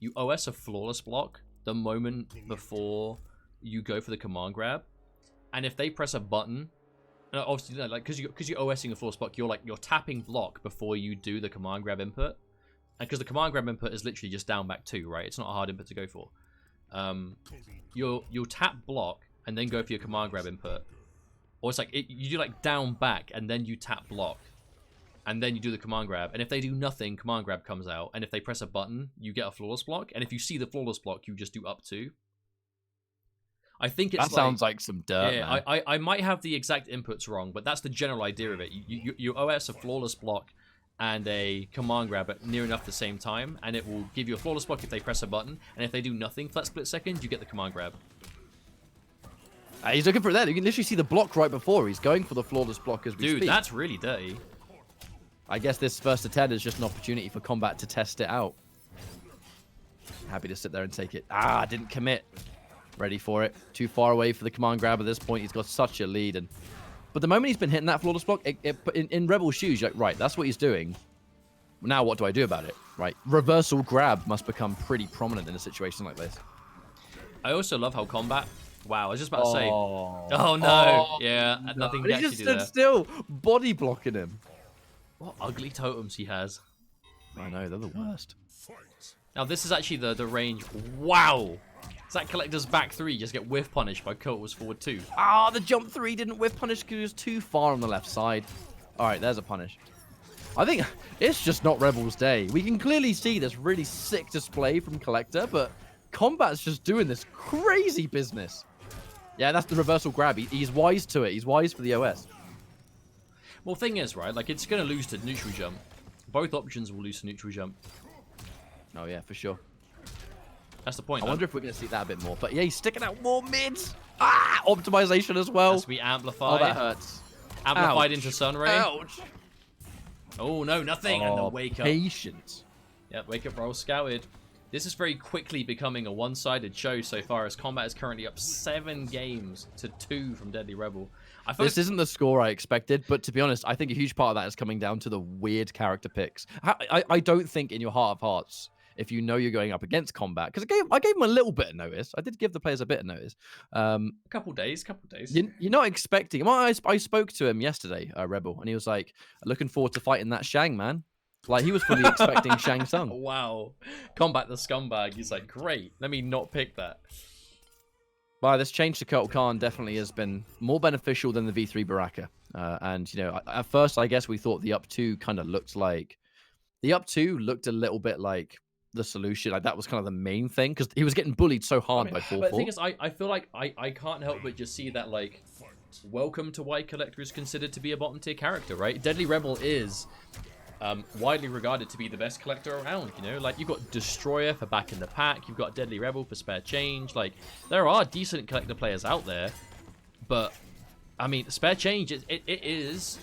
S1: flawless block the moment before you go for the command grab. And if they press a button, obviously, you know, like because you're OSing a flawless block, you're tapping block before you do the command grab input. And because the command grab input is literally just down back 2, right? It's not a hard input to go for. You'll tap block and then go for your command grab input, or it's like you do like down back and then you tap block and then you do the command grab, and if they do nothing, command grab comes out, and if they press a button you get a flawless block, and if you see the flawless block you just do up 2. I think it's
S2: sounds like some dirt.
S1: Yeah, man. I might have the exact inputs wrong, but that's the general idea of it. You OS a flawless block and a command grab at near enough the same time, and it will give you a flawless block if they press a button, and if they do nothing for that split second, you get the command grab.
S2: He's looking for that. You can literally see the block right before. He's going for the flawless block as we speak.
S1: Dude, that's really dirty.
S2: I guess this 1st to 10 is just an opportunity for Kombat to test it out. Happy to sit there and take it. Didn't commit. Ready for it. Too far away for the command grab at this point. He's got such a lead. But the moment he's been hitting that flawless block, in Rebel's shoes, you're like, right, that's what he's doing. Now what do I do about it? Right. Reversal grab must become pretty prominent in a situation like this.
S1: I also love how Kombat... Wow, I was just about to say...
S2: Oh,
S1: no.
S2: Oh,
S1: Yeah,
S2: no.
S1: nothing
S2: He
S1: to
S2: just
S1: actually
S2: stood
S1: do there.
S2: still, body blocking him.
S1: What ugly totems he has.
S2: I know, they're the worst.
S1: Now, this is actually the range. Wow! Does that Collector's back 3 just get whiff punished by Kotal's forward 2?
S2: Ah, the jump 3 didn't whiff punish because he was too far on the left side. All right, there's a punish. I think it's just not Rebel's day. We can clearly see this really sick display from Kollector, but Kombat's just doing this crazy business. Yeah, that's the reversal grab. He's wise to it. He's wise for the OS.
S1: Well, thing is, right, like, it's going to lose to neutral jump. Both options will lose to neutral jump.
S2: Oh, yeah, for sure.
S1: That's the point.
S2: I wonder if we're going to see that a bit more. But yeah, he's sticking out more mids. Ah, optimization as well.
S1: Has to be amplified.
S2: Oh, that hurts.
S1: Amplified
S2: Ouch.
S1: into Sunray.
S2: Ouch.
S1: Oh, no, nothing. And the wake up.
S2: Patience.
S1: Yep, wake up roll scouted. This is very quickly becoming a one-sided show so far, as Kombat is currently up 7 games to 2 from Deadly Rebel.
S2: This isn't the score I expected, but to be honest, I think a huge part of that is coming down to the weird character picks. I don't think in your heart of hearts, if you know you're going up against Kombat, because I gave him a little bit of notice. I did give the players a bit of notice.
S1: A couple days.
S2: You're not expecting him. I spoke to him yesterday, Rebel, and he was like, looking forward to fighting that Shang, man. Like, he was fully expecting Shang Tsung.
S1: Wow. Kombat the scumbag. He's like, great. Let me not pick that.
S2: Well, this change to Kotal Khan definitely has been more beneficial than the V3 Baraka. And, you know, at first, I guess we thought the up 2 kind of looked like... The up 2 looked a little bit like the solution. Like, that was kind of the main thing, because he was getting bullied so hard by 4-4.
S1: But the thing is, I feel like I can't help but just see that, like, welcome to why Kollector is considered to be a bottom-tier character, right? Deadly Rebel is... widely regarded to be the best Kollector around, you know? Like, you've got Destroyer for back in the pack, you've got Deadly Rebel for spare change. Like, there are decent Kollector players out there, but, I mean, spare change, it is,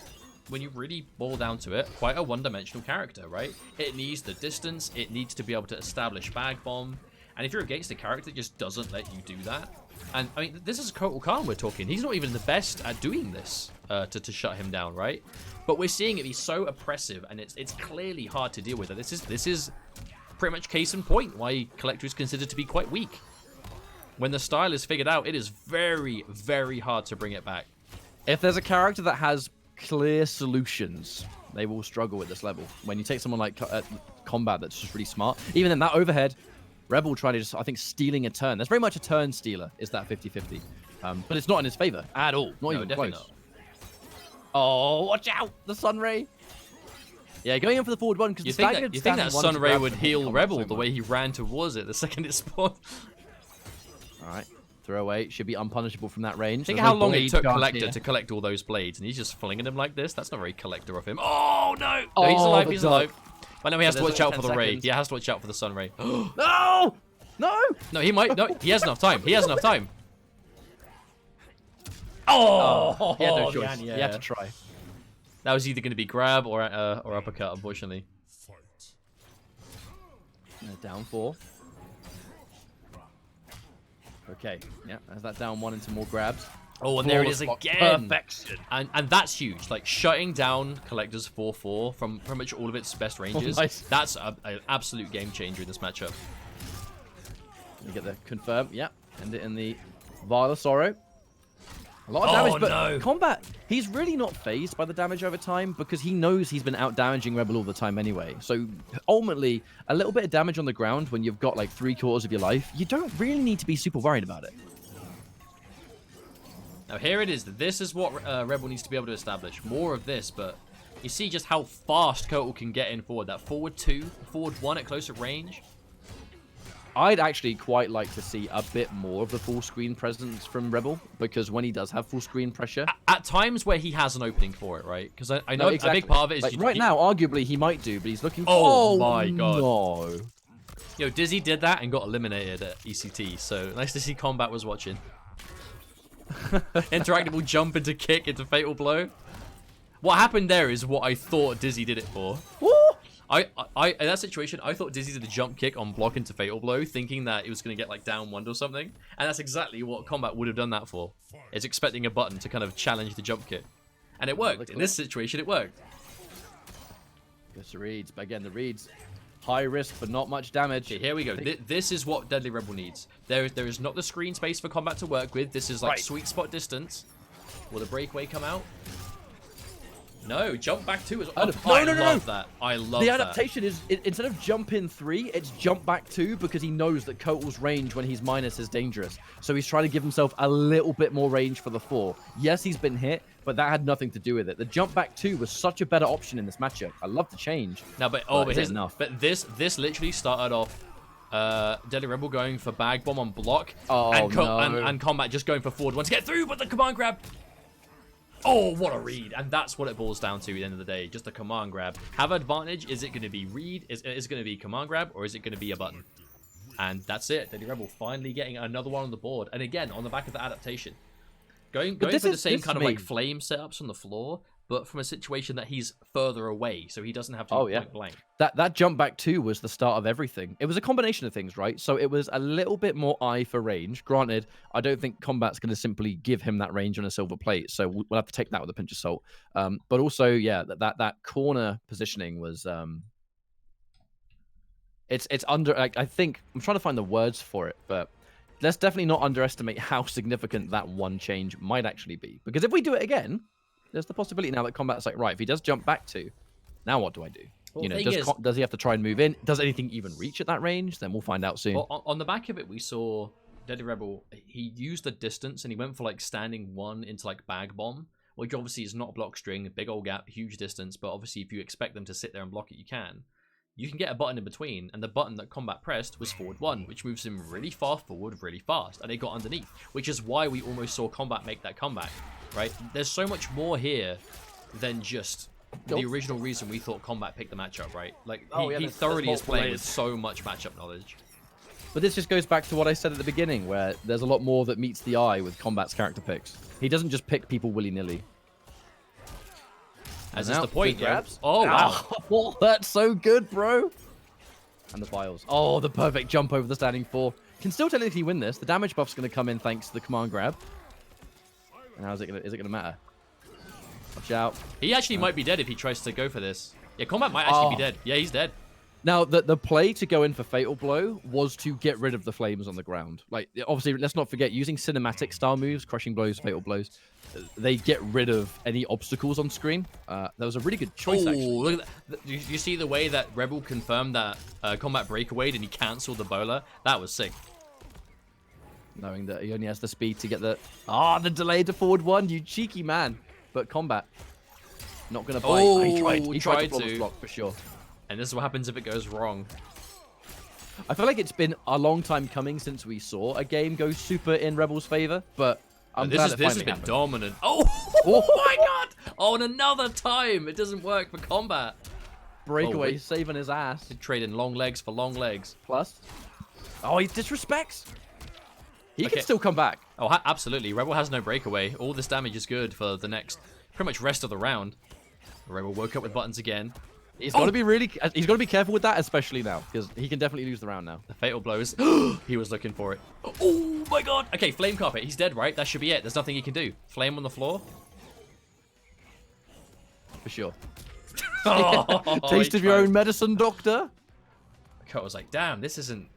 S1: when you really boil down to it, quite a one-dimensional character, right? It needs the distance, it needs to be able to establish bag bomb, and if you're against a character that just doesn't let you do that, and, I mean, this is Kotal Khan we're talking, he's not even the best at doing this, to shut him down, right? But we're seeing it be so oppressive, and it's clearly hard to deal with. This is pretty much case in point why Kollector is considered to be quite weak. When the style is figured out, it is very, very hard to bring it back.
S2: If there's a character that has clear solutions, they will struggle at this level. When you take someone like Kombat that's just really smart, even in that overhead, Rebel trying to just, I think, stealing a turn. There's very much a turn stealer, is that 50-50. But it's not in his favor at all. Not even close.
S1: Not.
S2: Oh, watch out! The Sunray. Yeah, going in for the forward one because
S1: you think that Sunray would heal Rebel the way he ran towards it the second it spawned.
S2: All right, throw away. Should be unpunishable from that range.
S1: Think how long it took Kollector to collect all those blades, and he's just flinging them like this. That's not very Kollector of him. Oh no! No, he's alive. He's alive. But now he has to watch out for the Ray. He has to watch out for the Sunray.
S2: No! No!
S1: No, he might. No, he has enough time. He has enough time. Oh,
S2: he had no choice. He had to try.
S1: That was either going to be grab or uppercut, unfortunately.
S2: Down 4. Okay, yeah, as that down 1 into more grabs.
S1: Oh, and there it is again.
S2: Perfection.
S1: And that's huge. Like, shutting down Kollector's 4-4 from pretty much all of its best ranges.
S2: Nice.
S1: That's an absolute game changer in this matchup.
S2: You get the confirm. Yeah, end it in the Vial of Sorrow. A lot of damage, but
S1: no.
S2: Kombat, he's really not phased by the damage over time because he knows he's been out-damaging Rebel all the time anyway. So, ultimately, a little bit of damage on the ground when you've got, like, 3/4 of your life, you don't really need to be super worried about it.
S1: Now, here it is. This is what Rebel needs to be able to establish. More of this, but you see just how fast Kotal can get in forward. That forward 2, forward 1 at closer range.
S2: I'd actually quite like to see a bit more of the full screen presence from Rebel, because when he does have full screen pressure...
S1: At times where he has an opening for it, right? Because I know
S2: exactly.
S1: a big part of it is...
S2: Like, right now, arguably, he might do, but he's looking for...
S1: Oh my god.
S2: No.
S1: Yo, Dizzy did that and got eliminated at ECT, so nice to see Kombat was watching. Interactable jump into kick into fatal blow. What happened there is what I thought Dizzy did it for.
S2: Woo!
S1: In that situation, I thought Dizzy did a jump kick on block into Fatal Blow, thinking that it was going to get like down one or something. And that's exactly what Kombat would have done that for. It's expecting a button to kind of challenge the jump kick. And it worked. In this situation, it worked.
S2: Goes to reads, but again, the reads, high risk but not much damage.
S1: Okay, here we go. This is what Deadly Rebel needs. There is not the screen space for Kombat to work with. This is like sweet spot distance. Will the breakaway come out? No, jump back 2 is. I love that. I love
S2: the
S1: that.
S2: adaptation is instead of jump in 3, it's jump back 2 because he knows that Kotal's range when he's minus is dangerous. So he's trying to give himself a little bit more range for the 4. Yes, he's been hit, but that had nothing to do with it. The jump back 2 was such a better option in this matchup. I love the change.
S1: No, but here's enough. But this literally started off Deadly Rebel going for bag bomb on block, and Kombat just going for forward one to get through, but the command grab. Oh, what a read. And that's what it boils down to at the end of the day. Just a command grab. Have advantage. Is it going to be read? Is it going to be command grab? Or is it going to be a button? And that's it. Deadly Rebel finally getting another one on the board. And again, on the back of the adaptation. Going for the same kind of like flame setups on the floor, but from a situation that he's further away, so he doesn't have to point blank.
S2: That jump back 2 was the start of everything. It was a combination of things, right? So it was a little bit more eye for range. Granted, I don't think Kombat's going to simply give him that range on a silver plate, so we'll have to take that with a pinch of salt. But also, yeah, that corner positioning was it's under. I think I'm trying to find the words for it, but let's definitely not underestimate how significant that one change might actually be. Because if we do it again, there's the possibility now that Kombat's like, right, if he does jump back 2, now what do I do? Well, you know, does he have to try and move in? Does anything even reach at that range? Then we'll find out soon.
S1: Well, on the back of it, we saw Deadly Rebel. He used the distance and he went for like standing 1 into like bag bomb, which obviously is not a block string, a big old gap, huge distance. But obviously, if you expect them to sit there and block it, you can. You can get a button in between, and the button that Kombat pressed was forward 1, which moves him really far forward, really fast, and it got underneath, which is why we almost saw Kombat make that comeback, right? There's so much more here than just the original reason we thought Kombat picked the matchup, right? Like, he thoroughly is playing with so much matchup knowledge.
S2: But this just goes back to what I said at the beginning, where there's a lot more that meets the eye with Kombat's character picks. He doesn't just pick people willy-nilly.
S1: As is the point, yeah.
S2: Oh, wow. Oh, that's so good, bro. And the files. Oh, the perfect jump over the standing 4. Can still technically win this. The damage buff's going to come in thanks to the command grab. And is it going to matter? Watch out.
S1: He actually might be dead if he tries to go for this. Yeah, Kombat might actually be dead. Yeah, he's dead.
S2: Now, the play to go in for Fatal Blow was to get rid of the flames on the ground. Like, obviously, let's not forget, using cinematic style moves, crushing blows, fatal blows, they get rid of any obstacles on screen. That was a really good choice, actually.
S1: Look at that. You see the way that Rebel confirmed that Kombat breakaway and he cancelled the bowler? That was sick.
S2: Knowing that he only has the speed to get the... the delay to forward 1, you cheeky man. But Kombat, not going to bite.
S1: Oh,
S2: he tried to block for sure.
S1: And this is what happens if it goes wrong.
S2: I feel like it's been a long time coming since we saw a game go super in Rebel's favor, but I'm glad it finally happened. This has been
S1: dominant. Oh my god! Oh, and another time! It doesn't work for Kombat.
S2: Breakaway saving his ass.
S1: Trading long legs for long legs.
S2: Plus. Oh, he disrespects. He can still come back.
S1: Oh, absolutely. Rebel has no breakaway. All this damage is good for the next, pretty much rest of the round. Rebel woke up with buttons again.
S2: He's got to be he's got to be careful with that, especially now, because he can definitely lose the round now.
S1: The fatal blows. He was looking for it. Oh my god. Okay, flame carpet. He's dead, right? That should be it. There's nothing he can do. Flame on the floor.
S2: For sure. Taste of your own medicine, doctor.
S1: I was like, damn, this isn't...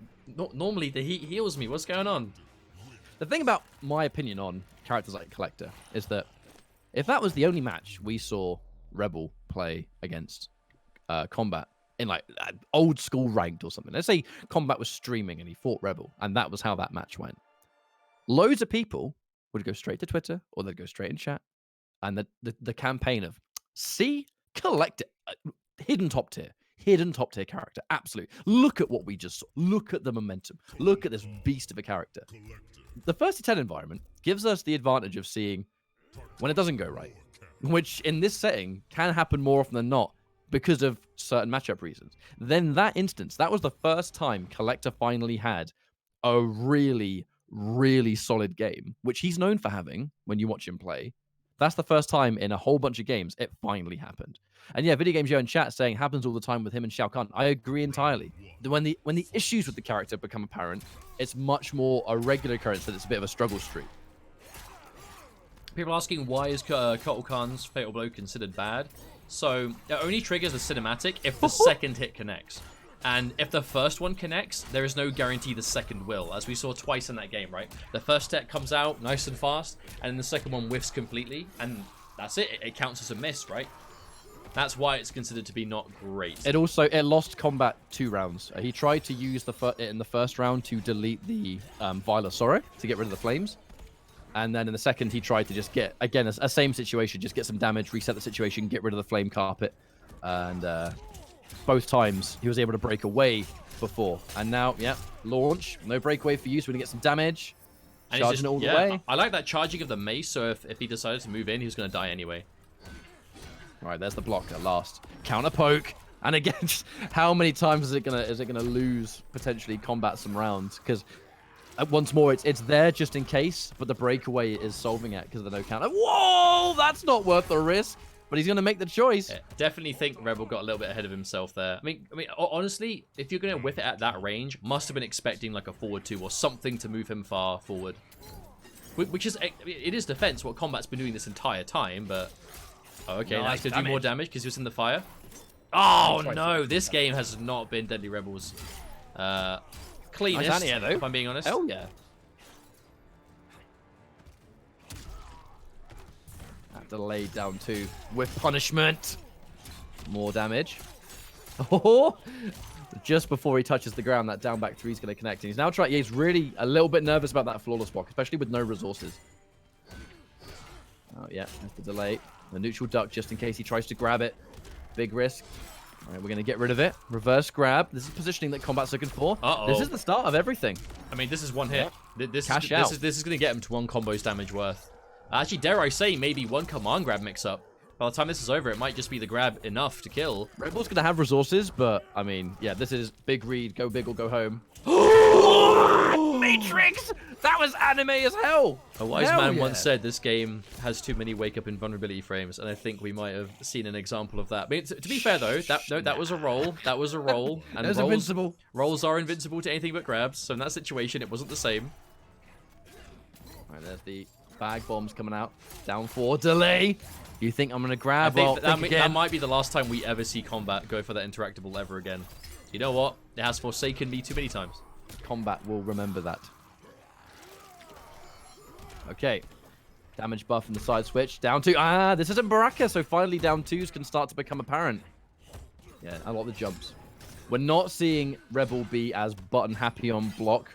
S1: Normally the heat heals me. What's going on?
S2: The thing about my opinion on characters like Kollector is that if that was the only match we saw Rebel play against Kombat in like old school ranked or something. Let's say Kombat was streaming and he fought Rebel, and that was how that match went. Loads of people would go straight to Twitter or they'd go straight in chat, and the campaign of see Kollector, hidden top tier character. Absolutely. Look at what we just saw. Look at the momentum. Look at this beast of a character. The first 10 environment gives us the advantage of seeing when it doesn't go right, which in this setting can happen more often than not because of certain matchup reasons. Then that instance, that was the first time Kollector finally had a really, really solid game, which he's known for having when you watch him play. That's the first time in a whole bunch of games it finally happened. And yeah, Video Games Yo in chat saying happens all the time with him and Shao Kahn. I agree entirely. When the issues with the character become apparent, it's much more a regular occurrence that it's a bit of a struggle streak.
S1: People asking why is Kotal Khan's Fatal Blow considered bad? So it only triggers a cinematic if the second hit connects. And if the first one connects, there is no guarantee the second will, as we saw twice in that game, right? The first hit comes out nice and fast, and then the second one whiffs completely, and that's it. It counts as a miss, right? That's why it's considered to be not great.
S2: It lost Kombat 2 rounds. He tried to use it in the first round to delete the Viola Sorrow to get rid of the flames. And then in the second, he tried to just get, again, a same situation, just get some damage, reset the situation, get rid of the flame carpet. And both times, he was able to break away before. And now, yeah, launch. No breakaway for you, so we're going to get some damage.
S1: And
S2: charging it all the way.
S1: I like that charging of the mace, so if he decided to move in, he was going to die anyway.
S2: All right, there's the block at last. Counter poke. And again, just how many times is it gonna lose, potentially combat some rounds? Because once more, it's there just in case, but the breakaway is solving it because of the no counter. Whoa, that's not worth the risk. But he's gonna make the choice.
S1: Yeah, definitely think Rebel got a little bit ahead of himself there. I mean, honestly, if you're gonna whiff it at that range, must have been expecting like a forward 2 or something to move him far forward. Which is, it is defense. What Kombat's been doing this entire time, but okay, now he's gonna do more damage because he was in the fire. Oh no, this game has not been Deadly Rebel's cleanest,
S2: nice anti-air, though.
S1: if I'm being honest.
S2: Hell yeah. Delayed down 2 with punishment. More damage. Oh, just before he touches the ground, that down back 3 is going to connect. And he's now trying. He's really a little bit nervous about that flawless block, especially with no resources. Oh yeah, that's the delay. The neutral duck just in case he tries to grab it. Big risk. All right, we're going to get rid of it. Reverse grab. This is positioning that Kombat's looking for. This is the start of everything.
S1: I mean, this is one hit. This is going to get him to 1 combo's damage worth. Actually, dare I say, maybe 1 command grab mix-up. By the time this is over, it might just be the grab enough to kill.
S2: Rebel's going to have resources, but, I mean, yeah, this is big read. Go big or go home. Matrix! That was anime as hell!
S1: A wise man once said this game has too many wake-up invulnerability frames, and I think we might have seen an example of that. I mean, to be fair, though, that was a roll. That was a roll. And
S2: it was invincible.
S1: Rolls are invincible to anything but grabs, so in that situation, it wasn't the same.
S2: All right, there's the bag bombs coming out. Down 4, delay. You think I'm going to grab?
S1: I think that might be the last time we ever see Kombat go for that interactable ever again. You know what? It has forsaken me too many times.
S2: Kombat will remember that. Okay. Damage buff in the side switch. Down 2. This isn't Baraka, so finally down 2s can start to become apparent. Yeah, a lot of the jumps. We're not seeing Rebel be as button happy on block.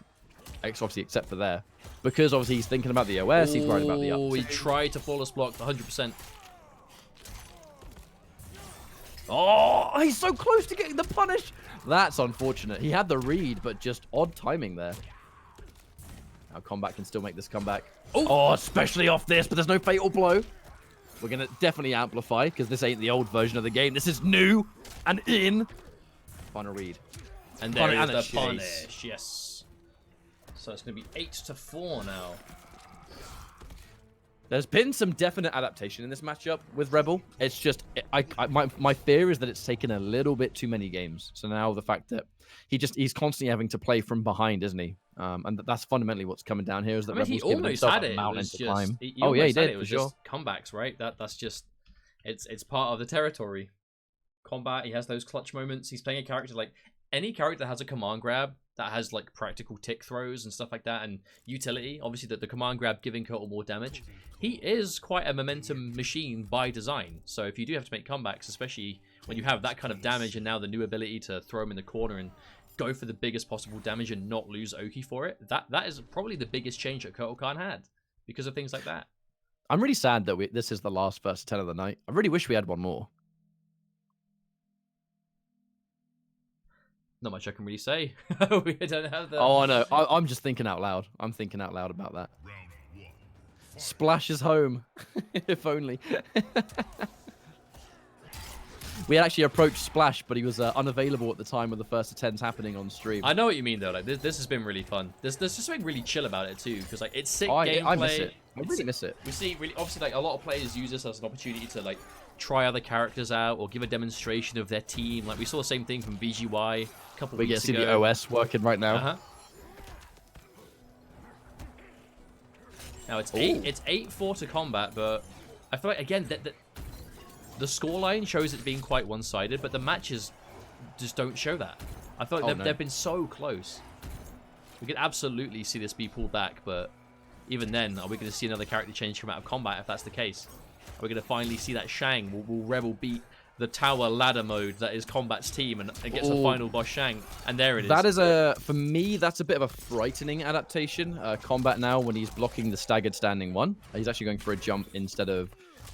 S2: Obviously, except for there. Because obviously he's thinking about the OS, he's worried about the up.
S1: Oh, he tried to flawless block 100%.
S2: Oh, he's so close to getting the punish. That's unfortunate. He had the read, but just odd timing there. Now Kombat can still make this comeback. Oh, especially off this, but there's no fatal blow. We're going to definitely amplify, because this ain't the old version of the game. This is new and in. Final read.
S1: And there is the punish, yes. So it's going to be 8-4 now.
S2: There's been some definite adaptation in this matchup with Rebel. It's just, my fear is that it's taken a little bit too many games. So now the fact that he's constantly having to play from behind, isn't he? And that's fundamentally what's coming down here is that Rebel's giving himself a mountain to climb.
S1: He did. It was just comebacks, right? That's just, it's part of the territory. Kombat, he has those clutch moments. He's playing a character like any character that has a command grab that has like practical tick throws and stuff like that and utility. Obviously, the command grab giving Kotal more damage. He is quite a momentum machine by design. So if you do have to make comebacks, especially when you have that kind of damage and now the new ability to throw him in the corner and go for the biggest possible damage and not lose Oki for it, that is probably the biggest change that Kotal Khan had because of things like that.
S2: I'm really sad that this is the last first 10 of the night. I really wish we had one more.
S1: Not much I can really say. We don't have the...
S2: Oh, I know. I'm just thinking out loud. I'm thinking out loud about that. Splash is home. If only. We had actually approached Splash, but he was unavailable at the time when the first attempts happening on stream.
S1: I know what you mean though. Like this has been really fun. There's just something really chill about it too, because like it's sick gameplay.
S2: I miss it. I really miss it.
S1: We see really obviously like a lot of players use this as an opportunity to like try other characters out or give a demonstration of their team. Like we saw the same thing from VGY a couple
S2: we
S1: weeks
S2: get to
S1: ago.
S2: see the OS working right now.
S1: Now it's 8-4 to Kombat, but I feel like again that the scoreline shows it being quite one-sided, but the matches just don't show that. I feel like they've been so close. We could absolutely see this be pulled back, but even then, are we going to see another character change come out of Kombat if that's the case? Are we going to finally see that Shang? Will Rebel beat the tower ladder mode that is Kombat's team and gets the final boss Shang? And there it is.
S2: That is for me, that's a bit of a frightening adaptation. Kombat now, when he's blocking the staggered standing one, he's actually going for a jump instead of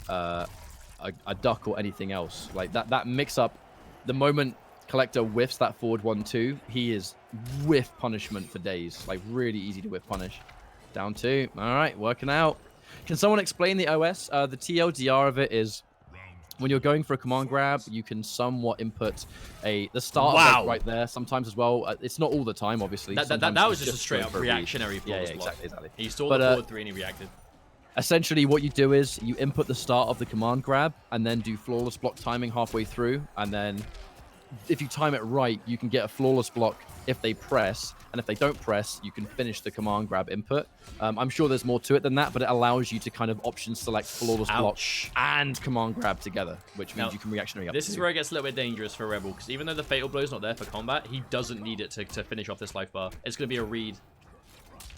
S2: a duck or anything else. Like that mix up, the moment Kollector whiffs that forward 1-2, he is whiff punishment for days. Like really easy to whiff punish. Down 2. All right, working out. Can someone explain the OS? The TLDR of it is when you're going for a command grab, you can somewhat input the start of it right there sometimes as well. It's not all the time, obviously.
S1: That was just a straight up reactionary flawless block.
S2: Exactly.
S1: He saw the forward 3 and he reacted.
S2: Essentially, what you do is you input the start of the command grab and then do flawless block timing halfway through. And then if you time it right, you can get a flawless block if they press. And if they don't press, you can finish the command grab input. I'm sure there's more to it than that, but it allows you to kind of option select flawless block and command grab together, which means you can reactionary up.
S1: This is where it gets a little bit dangerous for Rebel, because even though the Fatal Blow is not there for combat, he doesn't need it to finish off this life bar. It's going to be a read.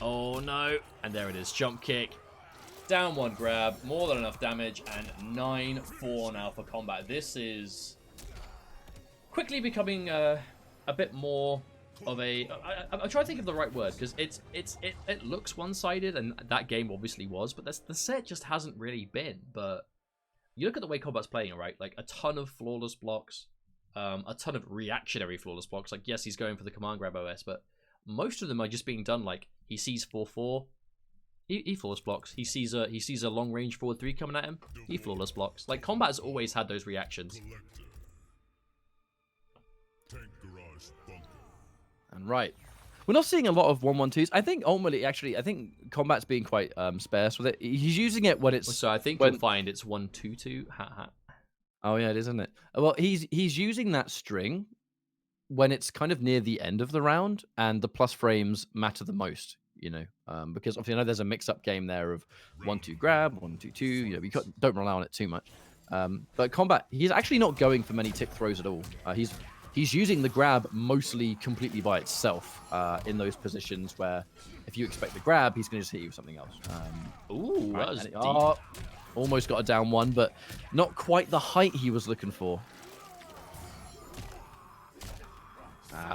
S1: Oh no. And there it is. Jump kick. Down 1 grab. More than enough damage. And 9-4 now for Kombat. This is quickly becoming a bit more of a... I'm trying to think of the right word, because it looks one-sided, and that game obviously was, but the set just hasn't really been. But you look at the way Kombat's playing, right? Like a ton of flawless blocks, a ton of reactionary flawless blocks. Like yes, he's going for the command grab OS, but most of them are just being done like he sees 4-4, he flawless blocks. He sees a long range forward 3 coming at him, he flawless blocks. Like Kombat has always had those reactions.
S2: And right, we're not seeing a lot of 1-1-2s. I think ultimately, actually, I think Kombat's being quite sparse with it. He's using it when it's...
S1: So I think you'll find it's 1-2-2.
S2: Oh yeah, it is, isn't it? Well, he's using that string when it's kind of near the end of the round, and the plus frames matter the most. You know, because obviously I know there's a mix-up game there of 1-2 grab, 1-2-2. You know, don't rely on it too much. But Kombat, he's actually not going for many tick throws at all. He's using the grab mostly completely by itself in those positions where if you expect the grab, he's going to just hit you with something else.
S1: Ooh, that was deep.
S2: Almost got a down 1, but not quite the height he was looking for.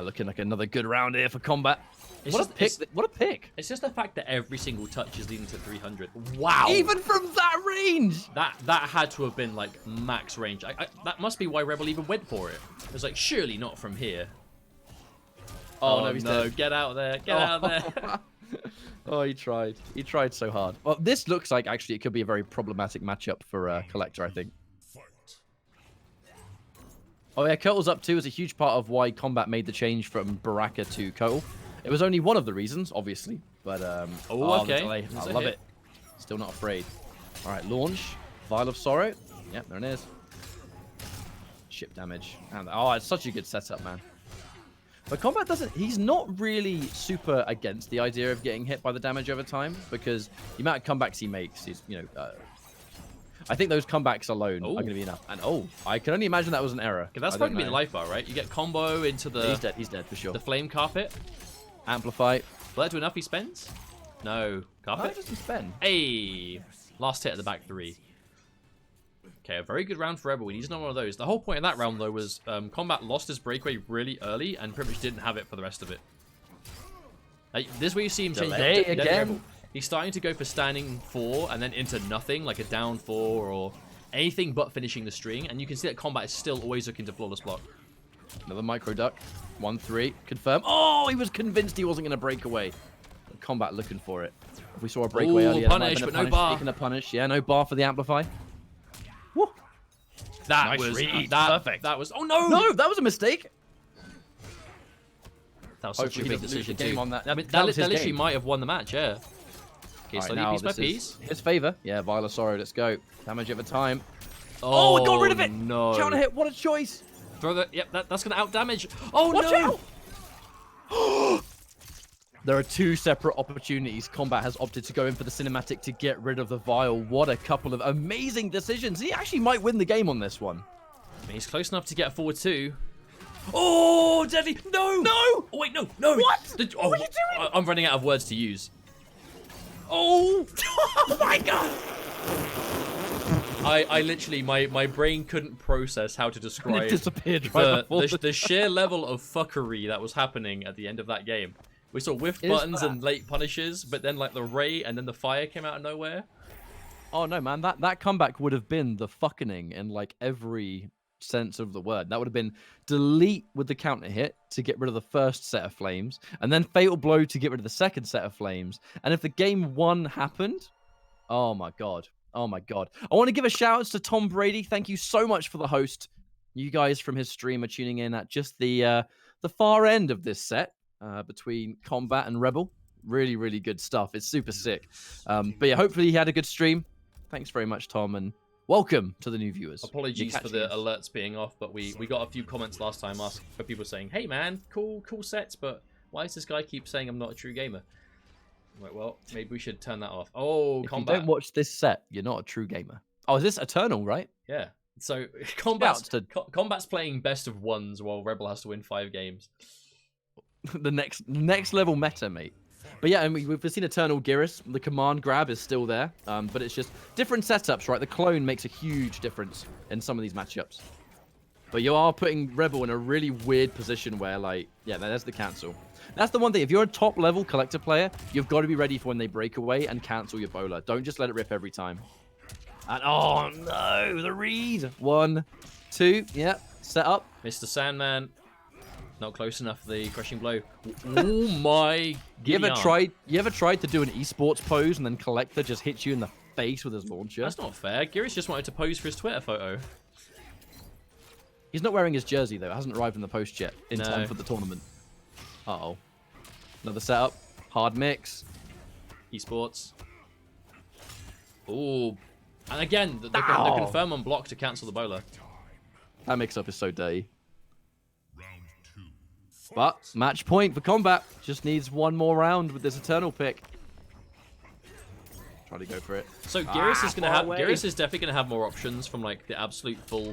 S2: Looking like another good round here for Kombat. What a pick.
S1: It's just the fact that every single touch is leading to 300. Wow.
S2: Even from that range.
S1: That had to have been like max range. That must be why Rebel even went for it. It was like, surely not from here. Oh no, he's dead. Get out of there. Get out of there.
S2: Oh, he tried. He tried so hard. Well, this looks like actually it could be a very problematic matchup for Kollector, I think. Oh yeah, Kotal's up 2 is a huge part of why Kombat made the change from Baraka to Kotal. It was only one of the reasons, obviously, but
S1: okay.
S2: I love it. Still not afraid. All right, launch, Vial of Sorrow. Yep, there it is. Ship damage, and it's such a good setup, man. But Kombat doesn't. He's not really super against the idea of getting hit by the damage over time, because the amount of comebacks he makes is, you know, I think those comebacks alone are going to be enough. And I can only imagine that was an error.
S1: That's probably the life bar, right? You get combo into the.
S2: Yeah, he's dead for sure.
S1: The flame carpet.
S2: Amplify.
S1: Will that do enough he spends? No. Carpet?
S2: No, doesn't spend.
S1: Hey! Last hit at the back 3. Okay, a very good round for Rebel. He needs another one of those. The whole point of that round, though, was Kombat lost his breakaway really early and pretty much didn't have it for the rest of it. This is where you see him change
S2: again.
S1: He's starting to go for standing 4 and then into nothing, like a down 4 or anything but finishing the string. And you can see that Kombat is still always looking to flawless block.
S2: Another micro duck. 1-3. Confirm. Oh, he was convinced he wasn't going to break away. Kombat looking for it. If we saw a breakaway earlier,
S1: punish, but no bar.
S2: Taking a punish. Yeah, no bar for the amplify. Woo.
S1: That
S2: Nice
S1: was
S2: read.
S1: that.
S2: Perfect.
S1: That was. Oh no!
S2: No, that was a mistake.
S1: That was such a
S2: Hopefully he
S1: big
S2: doesn't lose the
S1: decision
S2: game
S1: too.
S2: on that.
S1: I mean,
S2: That was
S1: that
S2: his
S1: literally
S2: game.
S1: might have won the match. Yeah. Okay,
S2: All right,
S1: slowly,
S2: now
S1: piece by
S2: this
S1: piece.
S2: is his favor. Yeah, Vilasoro, let's go. Damage over time.
S1: Oh,
S2: it got rid of it.
S1: No.
S2: Counter hit. What a choice.
S1: Throw the. Yep, that's gonna out damage. Oh
S2: Watch
S1: no!
S2: out. There are two separate opportunities. Kombat has opted to go in for the cinematic to get rid of the vial. What a couple of amazing decisions. He actually might win the game on this one.
S1: I mean, he's close enough to get a forward two. Oh, deadly! No!
S2: No!
S1: Oh, wait, no, no!
S2: What?
S1: Oh,
S2: What are you doing?
S1: I'm running out of words to use.
S2: Oh! Oh my god!
S1: I literally, my brain couldn't process how to
S2: It
S1: describe
S2: disappeared right before
S1: the sheer level of fuckery that was happening at the end of that game. We saw whiff
S2: Is
S1: buttons
S2: that-
S1: and late punishes, but then like the ray and then the fire came out of nowhere.
S2: Oh no, man, that comeback would have been the fucking in like every sense of the word. That would have been delete with the counter hit to get rid of the first set of flames, and then fatal blow to get rid of the second set of flames. And if the game one happened, oh my god, oh my god. I want to give a shout out to Tom Brady. Thank you so much for the host. You guys from his stream are tuning in at just the far end of this set between Kombat and Rebel. Really, really good stuff. It's super sick. But yeah, hopefully he had a good stream. Thanks very much, Tom, and welcome to the new viewers.
S1: Apologies for the alerts being off, but we got a few comments last time for people saying, "Hey man, cool sets, but why does this guy keep saying I'm not a true gamer?" I'm like, well, maybe we should turn that off. Oh,
S2: If
S1: Kombat.
S2: you don't watch this set, you're not a true gamer. Oh, is this Eternal, right?
S1: Yeah. So
S2: Shouts to-
S1: Kombat's playing best of ones while Rebel has to win 5 games.
S2: the next level meta, mate. But yeah, and we've seen Eternal Geras. The command grab is still there, but it's just different setups, right? The clone makes a huge difference in some of these matchups. But you are putting Rebel in a really weird position where, like, yeah, there's the cancel. That's the one thing. If you're a top-level Kollector player, you've got to be ready for when they break away and cancel your bowler. Don't just let it rip every time. And, oh, no, the read. 1, 2, yeah, set up.
S1: Mr. Sandman, not close enough. The crushing blow. Oh my!
S2: You ever
S1: Gideon.
S2: tried to do an esports pose and then Kollector just hits you in the face with his launcher?
S1: That's not fair. Geras just wanted to pose for his Twitter photo.
S2: He's not wearing his jersey, though. It hasn't arrived in the post yet in
S1: No.
S2: time for the tournament. Uh-oh. Another setup. Hard mix.
S1: Esports. Ooh. And again, the
S2: Ow.
S1: confirm on block to cancel the bowler.
S2: That mix-up is so dirty. But match point for Kombat. Just needs one more round with this Eternal pick. Try to go for it.
S1: So Geras is gonna
S2: far
S1: have
S2: away.
S1: Geras is definitely gonna have more options from like the absolute full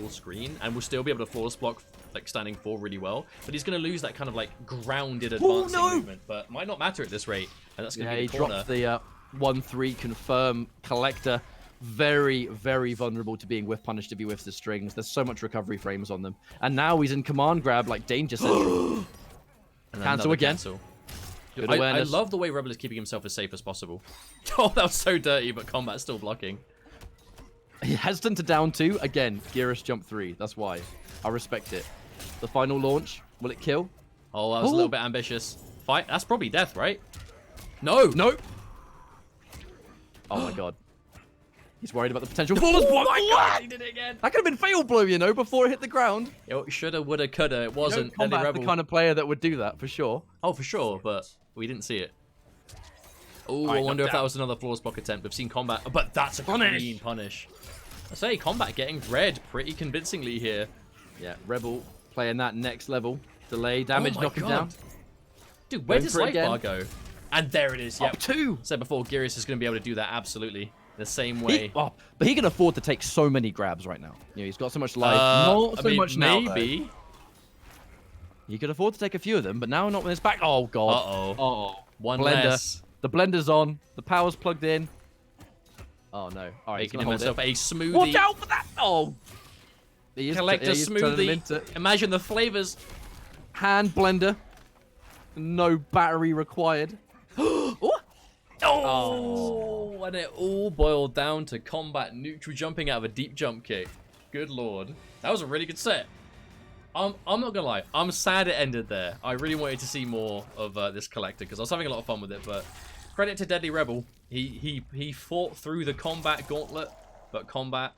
S1: screen, and will still be able to flawless block like standing 4 really well. But he's gonna lose that kind of like grounded advancing
S2: no!
S1: movement. But might not matter at this rate, and that's gonna
S2: Yeah,
S1: be
S2: he
S1: the corner.
S2: drops the 1-3 confirm. Collector. Very, very vulnerable to being whiff punished if he whiffs the strings. There's so much recovery frames on them. And now he's in command grab like danger central.
S1: And then
S2: Cancel
S1: another
S2: again.
S1: Cancel.
S2: Good
S1: I
S2: awareness.
S1: love the way Rebel is keeping himself as safe as possible. Oh, that was so dirty, but Kombat's still blocking.
S2: He hesitant to down 2. Again, Geras jump 3. That's why. I respect it. The final launch. Will it kill?
S1: Oh, that was a
S2: Ooh.
S1: little bit ambitious. Fight. That's probably death, right? No.
S2: Nope. Oh my god. He's worried about the potential flawless block.
S1: my God, he did it again.
S2: That could have been fatal blow, you know, before it hit the ground.
S1: It shoulda, woulda, coulda. It wasn't.
S2: You know,
S1: Deadly
S2: Kombat's
S1: Rebel.
S2: the kind of player that would do that for sure.
S1: Oh, for sure, but we didn't see it. Oh, I
S2: Alright,
S1: wonder if
S2: knockdown.
S1: that was another flawless block attempt. We've seen Kombat, but that's a
S2: Punish.
S1: clean punish. I say Kombat getting red pretty convincingly here.
S2: Yeah, Rebel playing that next level. Delay damage,
S1: Oh my
S2: knock him
S1: God.
S2: down.
S1: Dude, where
S2: Going
S1: does
S2: for it
S1: life
S2: again.
S1: bar go? And there it is. Yep.
S2: Up 2.
S1: Said before, Geras is going to be able to do that absolutely the same way.
S2: But he can afford to take so many grabs right now. You know, he's got so much life. Not
S1: I
S2: so
S1: mean,
S2: much now,
S1: maybe.
S2: though. He could afford to take a few of them, but now not when it's back. Oh, God.
S1: Uh-oh.
S2: Uh-oh.
S1: One
S2: Blender.
S1: less.
S2: The blender's on. The power's plugged in. Oh, no. All right, he's
S1: Making
S2: gonna hold
S1: himself
S2: it.
S1: a smoothie.
S2: Watch out for that! Oh. He is,
S1: Collector
S2: he is turning them
S1: smoothie.
S2: into
S1: Imagine the flavors.
S2: hand blender. No battery required.
S1: Oh, and it all boiled down to Kombat neutral jumping out of a deep jump kick. Good lord. That was a really good set. I'm not gonna lie, I'm sad it ended there. I really wanted to see more of this Kollector because I was having a lot of fun with it, but credit to Deadly Rebel. He fought through the Kombat gauntlet, but Kombat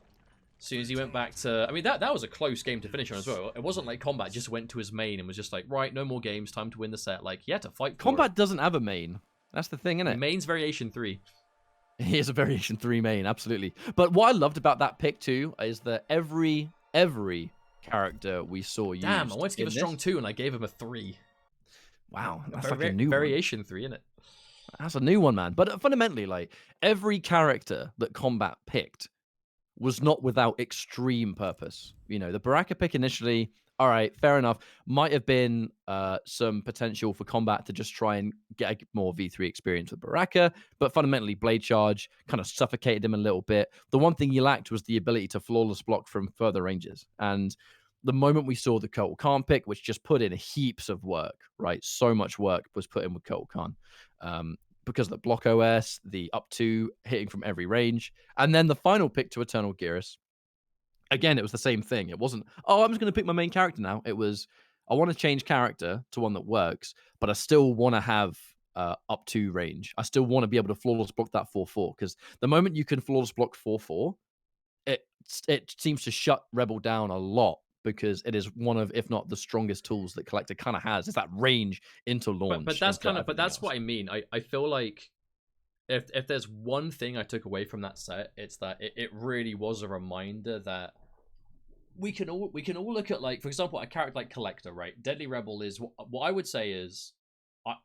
S1: As soon as he went back to, I mean, that was a close game to finish on as well. It wasn't like Kombat just went to his main and was just like, right, no more games, time to win the set. Like, he had to fight for
S2: Kombat
S1: it.
S2: doesn't have a main. That's the thing, isn't it?
S1: Main's Variation 3.
S2: He is a Variation 3 main, absolutely. But what I loved about that pick too is that every character we saw used.
S1: Damn, I wanted to give a strong
S2: this,
S1: 2 and I gave him a 3.
S2: wow, that's like a new one.
S1: Variation 3, isn't it?
S2: That's a new one, man. But fundamentally, like every character that Kombat picked was not without extreme purpose. You know, the Baraka pick initially, all right, fair enough, might have been some potential for Kombat to just try and get more V3 experience with Baraka, but fundamentally, Blade Charge kind of suffocated him a little bit. The one thing he lacked was the ability to flawless block from further ranges. And the moment we saw the Kotal Khan pick, which just put in heaps of work, right? So much work was put in with Kotal Khan. Because of the block OS, the up to hitting from every range, and then the final pick to Eternal Gearus. Again, it was the same thing. It wasn't, oh, I'm just going to pick my main character now. It was, I want to change character to one that works, but I still want to have up to range. I still want to be able to flawless block that 4-4, because the moment you can flawless block 4-4, it seems to shut Rebel down a lot, because it is one of, if not the strongest tools that Kollector kind of has, is that range into launch.
S1: But that's kind of, but that's what I mean. I feel like if there's one thing I took away from that set, it's that it really was a reminder that we can all look at, like, for example, a character like Kollector, right? Deadly Rebel is what I would say is,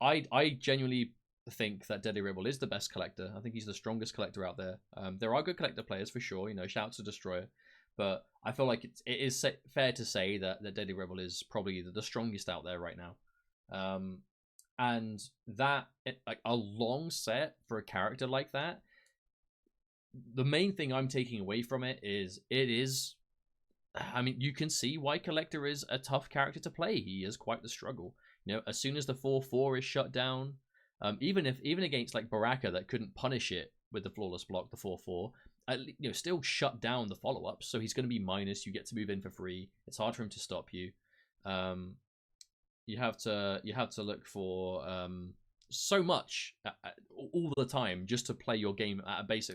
S1: I genuinely think that Deadly Rebel is the best Kollector. I think he's the strongest Kollector out there. There are good Kollector players for sure. You know, shout out to Destroyer. But I feel like it is fair to say that Deadly Rebel is probably the strongest out there right now. And that, like, a long set for a character like that, the main thing I'm taking away from it is, I mean, you can see why Kollector is a tough character to play. He is quite the struggle. You know, as soon as the 4-4 is shut down, even against like Baraka that couldn't punish it with the flawless block, the 4-4, you know, still shut down the follow-ups. So he's going to be minus. You get to move in for free. It's hard for him to stop you. You have to look for so much all the time just to play your game at a basic